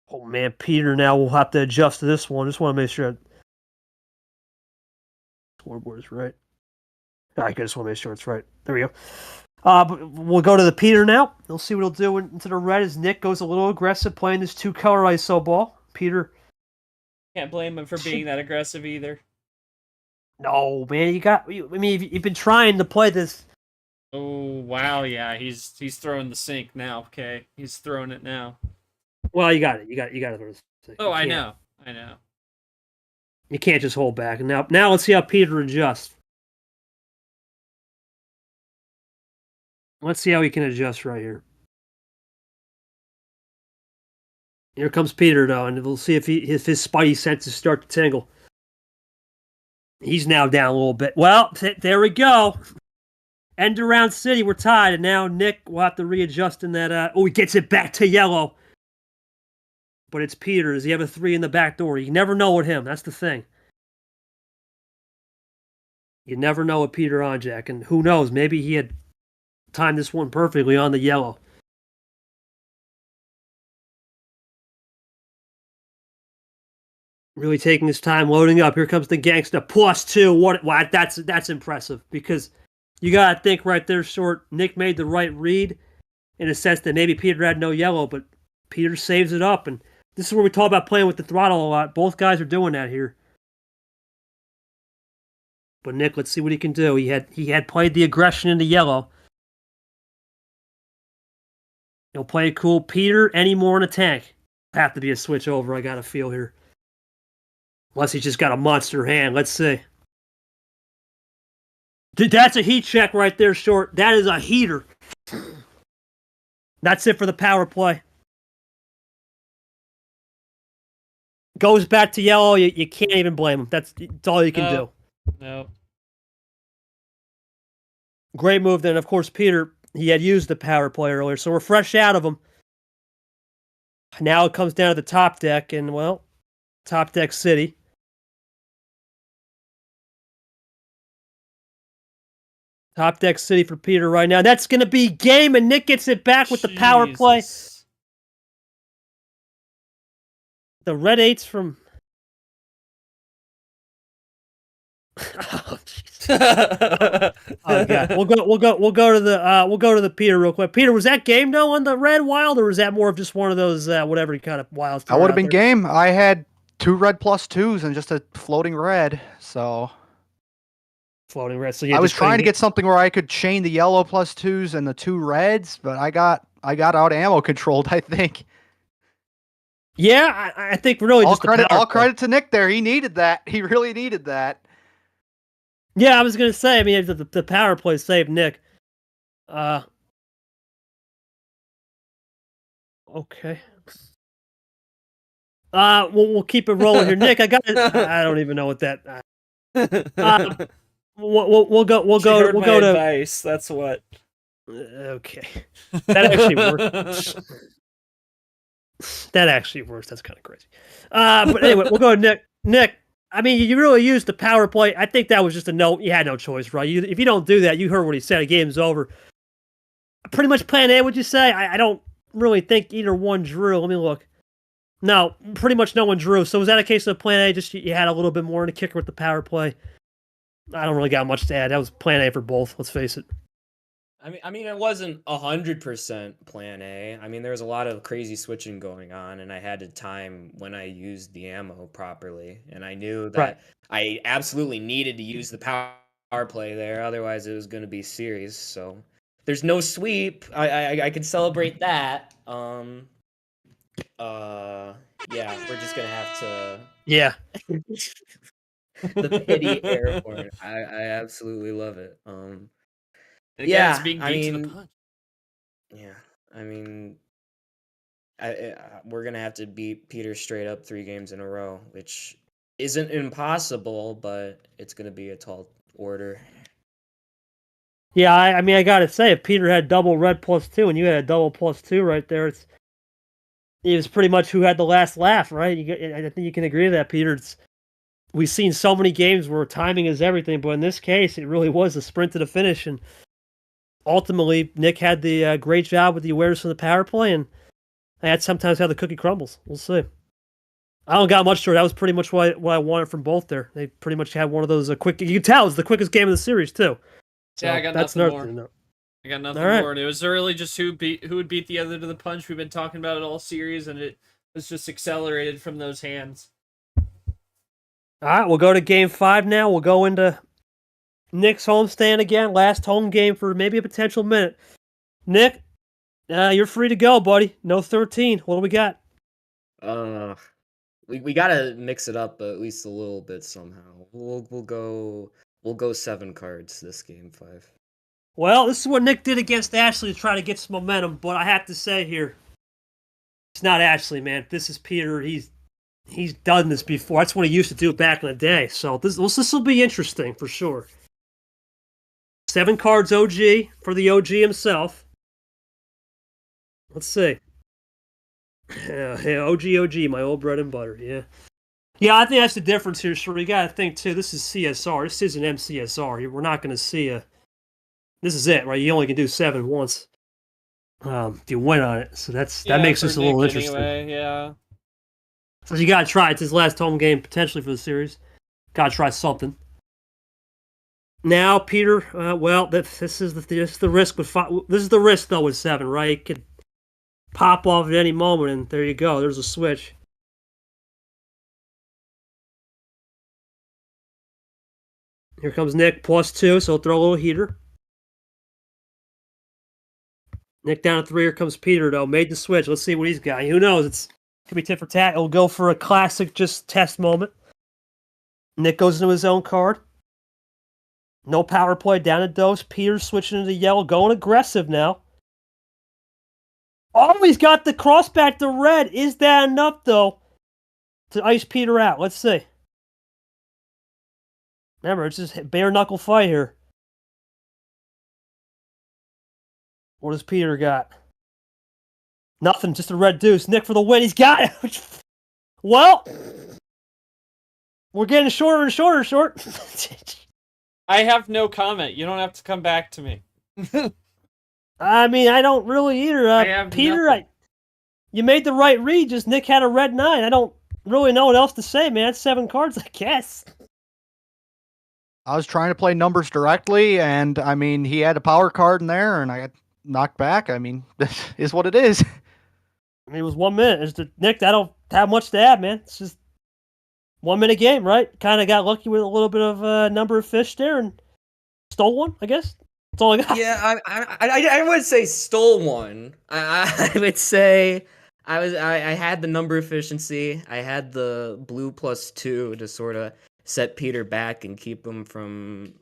Oh, man, Peter now will have to adjust to this one. Just want to make sure scoreboard is right. I just want to make sure it's right. There we go. But we'll go to the Peter now. We'll see what he'll do into the red as Nick goes a little aggressive playing this 2-color ISO ball. Peter. Can't blame him for being that aggressive either. No, man, you've been trying to play this. Oh wow, yeah, he's throwing the sink now. Okay, he's throwing it now. Well, you got it. You got to throw this. Oh, I know. You can't just hold back. Now let's see how Peter adjusts. Let's see how he can adjust right here. Here comes Peter, though, and we'll see if his spidey senses start to tingle. He's now down a little bit. Well, there we go. End around city, we're tied, and now Nick will have to readjust in that. He gets it back to yellow. But it's Peter. Does he have a 3 in the back door? You never know with him. That's the thing. You never know with Peter Onjack, and who knows? Maybe he had timed this one perfectly on the yellow. Really taking his time loading up. Here comes the gangsta. +2. Wow, that's impressive because you got to think right there, Short. Nick made the right read in a sense that maybe Peter had no yellow, but Peter saves it up. And this is where we talk about playing with the throttle a lot. Both guys are doing that here. But Nick, let's see what he can do. He had played the aggression into yellow. He'll play it cool. Peter, any more in a tank? Have to be a switch over, I got a feel here. Unless he's just got a monster hand. Let's see. That's a heat check right there, Short. That is a heater. That's it for the power play. Goes back to yellow. You can't even blame him. That's all you can do. No. Great move then. Of course, Peter, he had used the power play earlier, so we're fresh out of him. Now it comes down to the top deck, and, well, top deck city. Top deck city for Peter right now. That's going to be game, and Nick gets it back with the power play. The red 8s from... Oh god. We'll go to the Peter real quick. Peter, was that game though on the red wild, or was that more of just one of those whatever kind of wilds? That would have been game. I had 2 red +2s and just a floating red, so floating red. So I was trying to get something where I could chain the yellow +2s and the 2 reds, but I got out ammo controlled, I think. Yeah, I think really all just credit to Nick there. He needed that. He really needed that. Yeah, I was gonna say. I mean, the power play saved Nick. Okay. We'll keep it rolling here, Nick. I don't even know what that. We'll go to advice. That's what. Okay, that actually works. That actually works. That's kind of crazy. But anyway, we'll go to Nick. Nick, I mean, you really used the power play. I think that was just a no. You had no choice, right? If you don't do that, you heard what he said. The game's over. Pretty much plan A, would you say? I don't really think either one drew. Let me look. No, pretty much no one drew. So was that a case of plan A? Just you had a little bit more in the kicker with the power play. I don't really got much to add. That was plan A for both. Let's face it. I mean, it wasn't 100% plan A. I mean, there was a lot of crazy switching going on, and I had to time when I used the ammo properly. And I knew that I absolutely needed to use the power play there, otherwise it was going to be serious. So there's no sweep. I can celebrate that. Yeah, we're just gonna have to. Yeah. The pity airborne. I absolutely love it. Again, it's being beat to the punch. Yeah, I mean, we're gonna have to beat Peter straight up 3 games in a row, which isn't impossible, but it's gonna be a tall order. Yeah, I mean, I gotta say, if Peter had double red +2 and you had a double +2 right there, it was pretty much who had the last laugh, right? I think you can agree with that, Peter. We've seen so many games where timing is everything, but in this case, it really was a sprint to the finish, and ultimately, Nick had the great job with the awareness from the power play, and that's sometimes how the cookie crumbles. We'll see. I don't got much to it. That was pretty much what I wanted from both there. They pretty much had one of those quick. You can tell it was the quickest game of the series too. So yeah, I got nothing more. I got nothing All right. more. And it was really just who would beat the other to the punch. We've been talking about it all series, and it was just accelerated from those hands. All right, we'll go to Game 5 now. We'll go into Nick's homestand again. Last home game for maybe a potential minute. Nick, you're free to go, buddy. No 13. What do we got? We gotta mix it up at least a little bit somehow. We'll go 7 cards this game 5. Well, this is what Nick did against Ashley to try to get some momentum, but I have to say here, it's not Ashley, man. This is Peter. He's done this before. That's what he used to do back in the day. So this will be interesting for sure. 7 cards OG for the OG himself. Let's see. Yeah, OG, my old bread and butter. Yeah. I think that's the difference here, sure. You got to think too. This is CSR. This isn't MCSR. We're not going to see a. This is it, right? You only can do 7 once. If you win on it, so that makes this a little interesting. Anyway, yeah. So you got to try. It's his last home game potentially for the series. Got to try something. Now, Peter. This is the risk with 5. This is the risk though with 7, right? It could pop off at any moment, and there you go. There's a switch. Here comes Nick, +2, so he'll throw a little heater. Nick down at 3. Here comes Peter, though. Made the switch. Let's see what he's got. Who knows? It's could be tit for tat. He'll go for a classic, just test moment. Nick goes into his own card. No power play, down a dose. Peter switching into yellow, going aggressive now. Oh, he's got the crossback to red. Is that enough, though, to ice Peter out? Let's see. Remember, it's just a bare-knuckle fight here. What does Peter got? Nothing, just a red deuce. Nick for the win. He's got it. Well, we're getting shorter and shorter. I have no comment. You don't have to come back to me. I mean, I don't really either. Peter, you made the right read. Just Nick had a red 9. I don't really know what else to say, man. It's 7 cards, I guess. I was trying to play numbers directly, and I mean, he had a power card in there, and I got knocked back. I mean, this is what it is. I mean, it was 1 minute. Nick, I don't have much to add, man. It's just 1 minute game, right? Kind of got lucky with a little bit of number of fish there and stole one, I guess. That's all I got. Yeah, I would say stole one. I would say I had the number efficiency. I had the blue +2 to sort of set Peter back and keep him from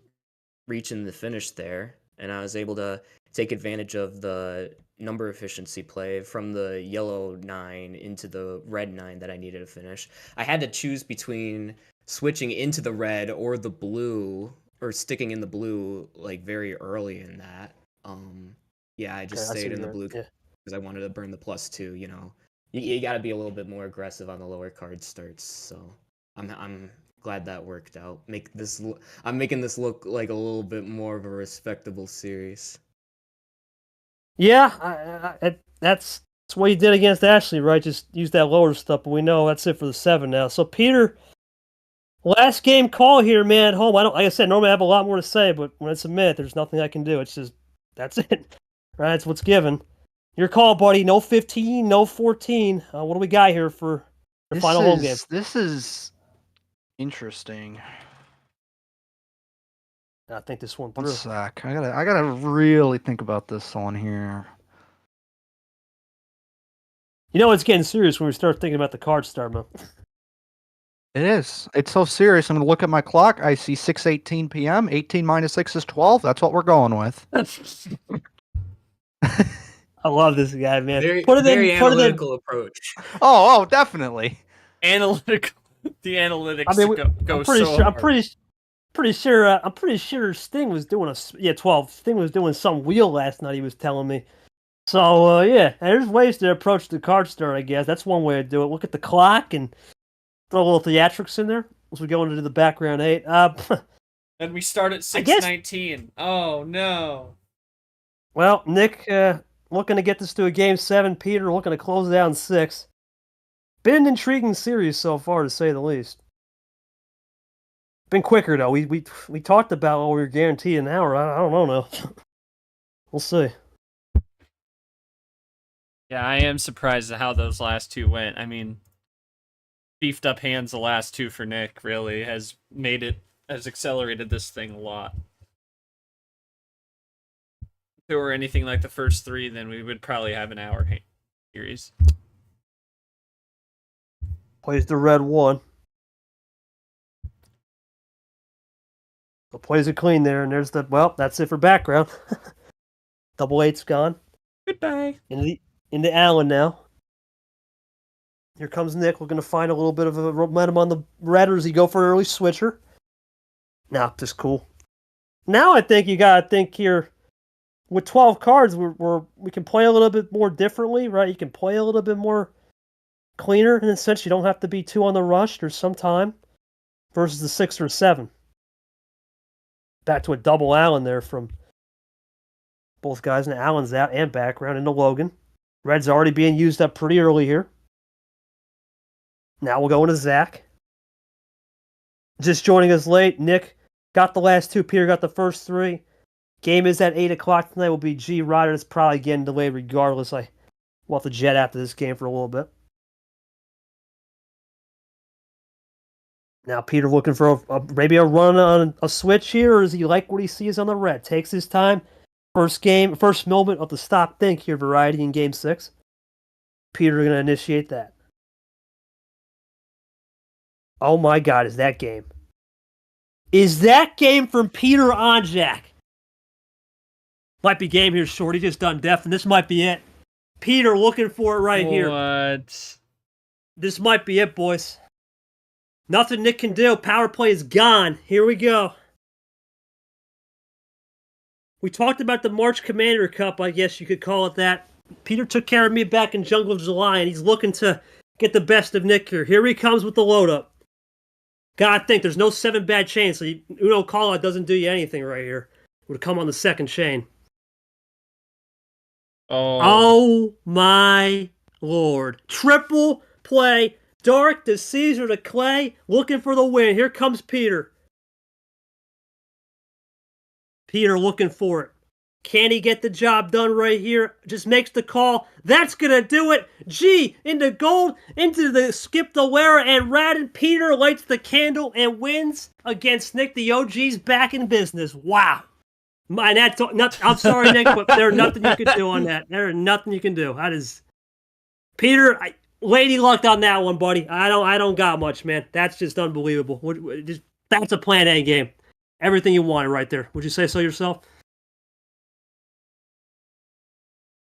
reaching the finish there. And I was able to take advantage of the number efficiency play from the yellow 9 into the red 9 that I needed to finish. I had to choose between switching into the red or the blue, or sticking in the blue like very early in that. I just stayed in the blue because I wanted to burn the +2. You know, you got to be a little bit more aggressive on the lower card starts. So I'm glad that worked out. I'm making this look like a little bit more of a respectable series. Yeah, that's what he did against Ashley, right? Just use that lower stuff, but we know that's it for the 7 now. So Peter, last game call here, man, at home. Like I said, normally I have a lot more to say, but when it's a minute, there's nothing I can do. It's just, that's it. Right, that's what's given. Your call, buddy. No 15, no 14. What do we got here for the final home game? This is interesting. I think this one through. One sec. I gotta really think about this one here. You know it's getting serious when we start thinking about the card start, man. It is. It's so serious. I'm gonna look at my clock. I see 6:18 p.m. 18 minus 6 is 12. That's what we're going with. I love this guy, man. Very analytical approach. Oh, definitely. Analytical. The analytics. I mean, I'm pretty sure Sting was doing 12. Sting was doing some wheel last night. He was telling me. So there's ways to approach the card start. I guess that's one way to do it. Look at the clock and throw a little theatrics in there as we go into the background 8. And we start at 6:19. Oh no. Well, Nick looking to get this to a game 7. Peter looking to close it out in 6. Been an intriguing series so far, to say the least. Been quicker though. We talked about we were guaranteed an hour. I don't know. We'll see. Yeah, I am surprised at how those last two went. I mean, beefed up hands the last two for Nick really has accelerated this thing a lot. If it were anything like the first three, then we would probably have an hour series. Plays the red 1. So plays it clean there, and there's the, well, that's it for background. Double 8's gone. Goodbye. Into Allen now. Here comes Nick. We're going to find a little bit of a momentum on the red, or does he go for an early switcher? No, just cool. Now I think you got to think here, with 12 cards, we can play a little bit more differently, right? You can play a little bit more cleaner in a sense. You don't have to be too on the rush. There's some time versus the 6 or 7. Back to a double Allen there from both guys, and Allen's out and background into Logan. Red's already being used up pretty early here. Now we'll go into Zach. Just joining us late, Nick got the last 2. Peter got the first 3. Game is at 8 o'clock tonight. Will be G Rider. It's probably getting delayed regardless. We'll have to jet after this game for a little bit. Now Peter looking for maybe a run on a switch here, or does he like what he sees on the red? Takes his time. First moment of the stop think here variety in game 6. Peter going to initiate that. Oh my God, is that game? Is that game from Peter Onjack? Might be game here, Shorty. Just done deaf, and this might be it. Peter looking for it right here. What? This might be it, boys. Nothing Nick can do. Power play is gone. Here we go. We talked about the March Commander Cup, I guess you could call it that. Peter took care of me back in Jungle of July, and he's looking to get the best of Nick here. Here he comes with the load up. Gotta think, there's no 7 bad chains, so Uno call out doesn't do you anything right here. It would come on the second chain. Oh my Lord. Triple play. Dark to Caesar to Clay. Looking for the win. Here comes Peter. Peter looking for it. Can he get the job done right here? Just makes the call. That's going to do it. G into gold, into the skip the wearer, and Radin. Peter lights the candle and wins against Nick. The OG's back in business. Wow. And that's not, I'm sorry, Nick, but there's nothing you can do on that. There's nothing you can do. That is Peter. Lady luck on that one, buddy. I don't got much, man. That's just unbelievable. That's a plan A game. Everything you wanted right there. Would you say so yourself?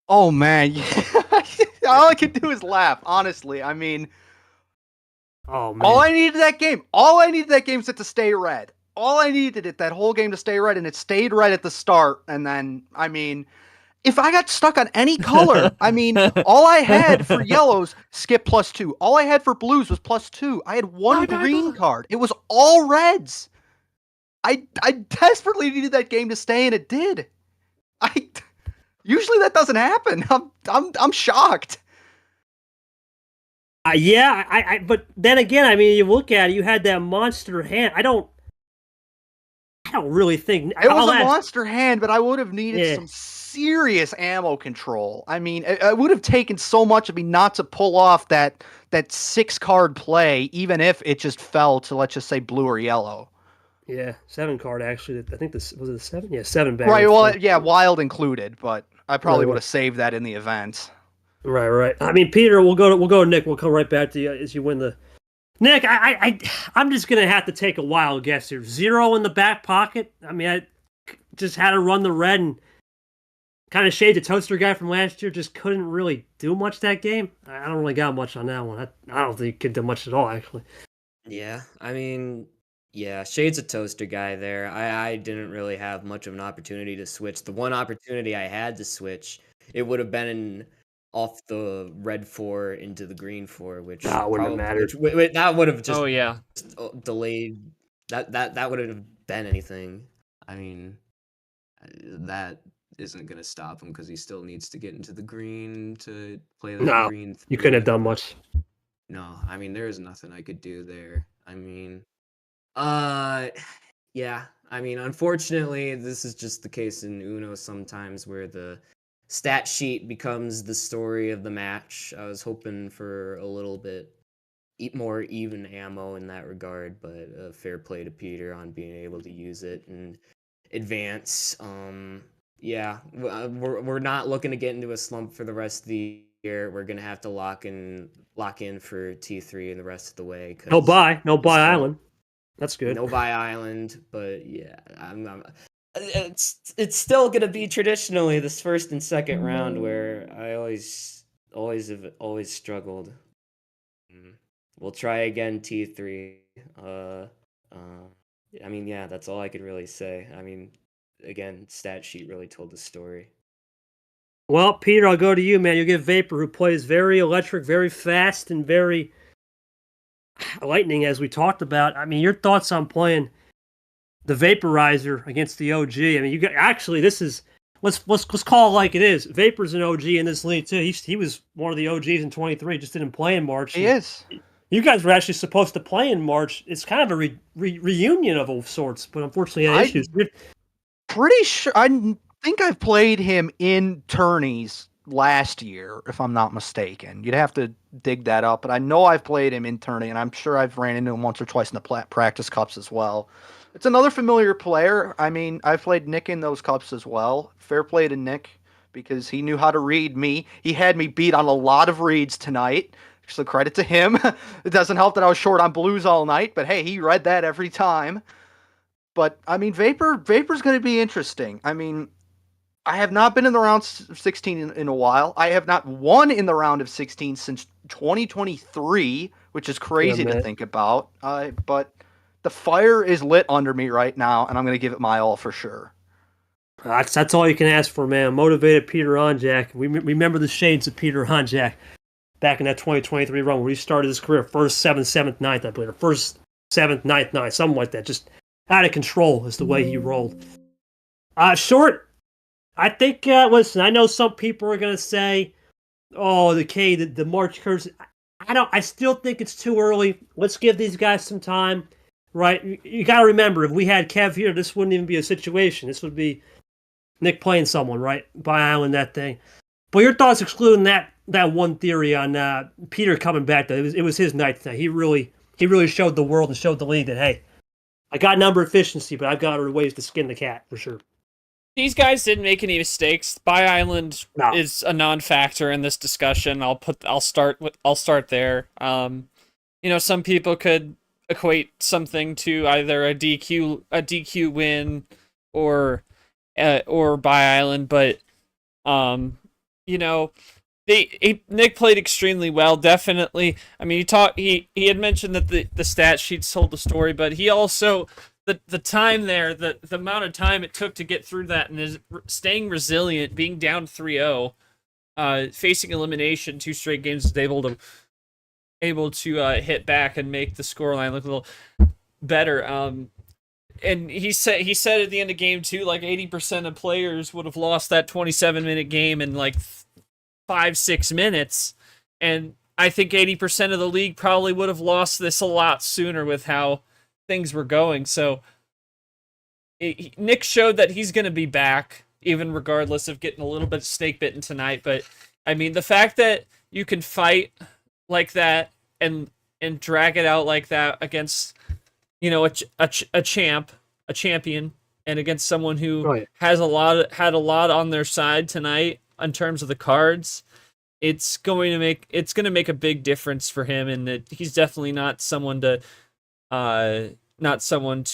Oh man, all I can do is laugh. Honestly, I mean, Oh man. all I needed that game is it to stay red. All I needed that whole game to stay red, and it stayed red at the start. And then, I mean, if I got stuck on any color, I mean, all I had for yellows, skip +2. All I had for blues was +2. I had one green card. It was all reds. I desperately needed that game to stay, and it did. Usually that doesn't happen. I'm shocked. Yeah, but then again, I mean, you look at it, you had that monster hand. I don't really think it was a monster hand, but I would have needed some serious ammo control. I mean, it would have taken so much of me not to pull off that 6-card play, even if it just fell to, let's just say, blue or yellow. Yeah, 7 card actually. I think this was it 7. Yeah, 7 back. Right. Well, yeah, wild included, but I probably would have saved that in the event. Right. I mean, Peter, we'll go to Nick. We'll come right back to you as you win the. Nick, I'm just gonna have to take a wild guess here. 0 in the back pocket. I mean, I just had to run the red and kind of shade the toaster guy from last year. Just couldn't really do much that game. I don't really got much on that one. I don't think he could do much at all, actually. Yeah, I mean, yeah, Shade's a toaster guy there. I didn't really have much of an opportunity to switch. The one opportunity I had to switch, it would have been off the red 4 into the green 4, which wouldn't have mattered. That would have just Oh yeah. delayed. That wouldn't have been anything. I mean, that isn't going to stop him because he still needs to get into the green to play that green. You couldn't have done much. No, I mean, there's nothing I could do there. I mean, Yeah, I mean, unfortunately, this is just the case in Uno sometimes where the stat sheet becomes the story of the match. I was hoping for a little bit more even ammo in that regard, but fair play to Peter on being able to use it and advance. Yeah, we're not looking to get into a slump for the rest of the year. We're gonna have to lock in for T3 and the rest of the way. No buy island. That's good. No buy island, but yeah, it's still gonna be traditionally this first and second round where I always struggled. We'll try again T3. I mean, yeah, that's all I could really say. I mean, again, stat sheet really told the story. Well, Peter, I'll go to you, man. You get Vapor, who plays very electric, very fast, and very lightning, as we talked about. I mean, your thoughts on playing the Vaporizer against the OG? I mean, you got actually this is let's call it like it is. Vapor's an OG in this league too. He was one of the OGs in 23. Just didn't play in March. He is. You guys were actually supposed to play in March. It's kind of a reunion of sorts, but unfortunately, had issues. Pretty sure. I think I've played him in tourneys last year, if I'm not mistaken. You'd have to dig that up, but I know I've played him in tourney, and I'm sure I've ran into him once or twice in the practice cups as well. It's another familiar player. I mean, I've played Nick in those cups as well. Fair play to Nick, because he knew how to read me. He had me beat on a lot of reads tonight, so credit to him. It doesn't help that I was short on blues all night, but hey, he read that every time. But, I mean, Vapor's going to be interesting. I mean, I have not been in the round of 16 in a while. I have not won in the round of 16 since 2023, which is crazy to think about. But the fire is lit under me right now, and I'm going to give it my all for sure. That's all you can ask for, man. Motivated Peter Onjack. We remember the shades of Peter Onjack back in that 2023 run where he started his career first, 7th, 7th, 9th, I believe. Or first, 7th, 9th, 9th, something like that. Just out of control is the way he rolled. Short, I think, listen, I know some people are going to say, oh, the March curves. I still think it's too early. Let's give these guys some time, right? You got to remember, if we had Kev here, this wouldn't even be a situation. This would be Nick playing someone, right? By Island, that thing. But your thoughts excluding that one theory on Peter coming back, though. It was his night tonight. He really showed the world and showed the league that, hey, I got number efficiency, but I've got other ways to skin the cat, for sure. These guys didn't make any mistakes. Buy Island is a non-factor in this discussion. I'll start there. Some people could equate something to either a DQ win or Buy Island, but Nick played extremely well. Definitely. I mean, he had mentioned that the stat sheets told the story, but he also the time there, the amount of time it took to get through that, and is staying resilient, being down 3-0, facing elimination 2 straight games, is able to hit back and make the scoreline look a little better. And he said at the end of game 2, like 80% of players would have lost that 27-minute game in like 5-6 minutes, and I think 80% of the league probably would have lost this a lot sooner with how things were going. So Nick showed that he's going to be back, even regardless of getting a little bit snake bitten tonight. But I mean, the fact that you can fight like that and drag it out like that against a champion, and against someone who had a lot on their side tonight in terms of the cards, it's going to make a big difference for him, and that he's definitely not someone to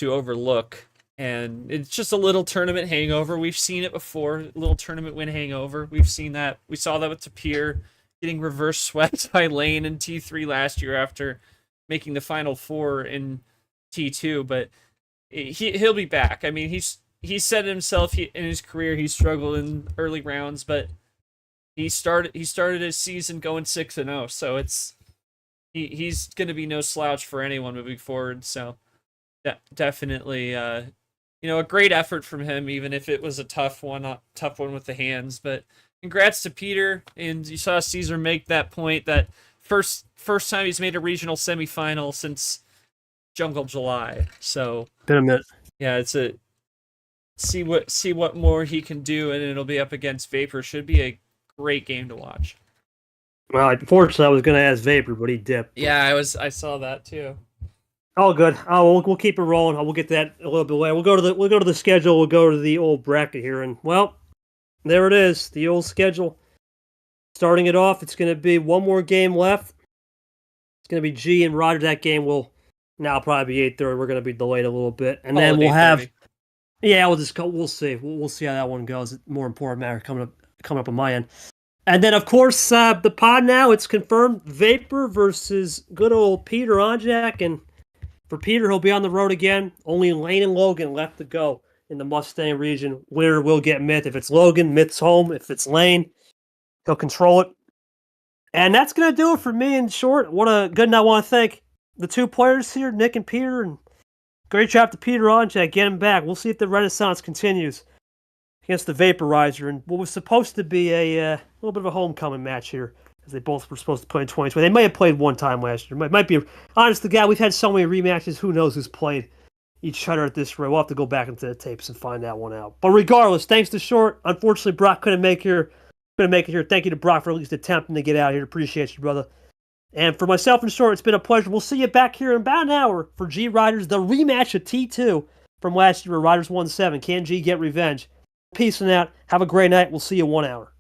overlook. And it's just a little tournament hangover. We've seen it before, a little tournament win hangover. We saw that with Tapir getting reverse swept by Lane in T3 last year after making the Final Four in T2. But he'll be back. I mean, he said himself in his career he struggled in early rounds, but he started his season going 6-0. So he's going to be no slouch for anyone moving forward. So definitely, a great effort from him, even if it was a tough one with the hands. But congrats to Peter, and you saw Caesar make that point, that first time he's made a regional semifinal since Jungle July. So Been a minute. Yeah, it's a see what more he can do, and it'll be up against Vapor. Should be a great game to watch. Well, unfortunately, I was going to ask Vapor, but he dipped. Yeah, I saw that too. All good. We'll keep it rolling. We'll get that a little bit later. We'll go to the schedule. We'll go to the old bracket here, and well, there it is. The old schedule. Starting it off, it's going to be one more game left. It's going to be G and Roger. That game will now probably be 8:30. We're going to be delayed a little bit, and then we'll have. Yeah, we'll see. We'll see how that one goes. More important matter coming up on my end. And then, of course, the pod now, it's confirmed. Vapor versus good old Peter Onjack. And for Peter, he'll be on the road again. Only Lane and Logan left to go in the Mustang region. Winner will get Myth. If it's Logan, Myth's home. If it's Lane, he'll control it. And that's going to do it for me in short. What a good night. I want to thank the two players here, Nick and Peter. And great job to Peter Onjack. Get him back. We'll see if the renaissance continues against the Vaporizer, and what was supposed to be a little bit of a homecoming match here, as they both were supposed to play in 2020. They may have played one time last year. Might be, honest to God, we've had so many rematches. Who knows who's played each other at this rate? We'll have to go back into the tapes and find that one out. But regardless, thanks to Short. Unfortunately, Brock couldn't make it here. Thank you to Brock for at least attempting to get out here. Appreciate you, brother. And for myself and Short, it's been a pleasure. We'll see you back here in about an hour for G Riders, the rematch of T2 from last year where Riders won 7. Can G get revenge? Peace and out. Have a great night. We'll see you in 1 hour.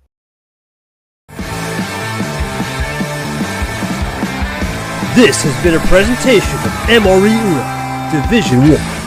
This has been a presentation of MRE Una Division 1.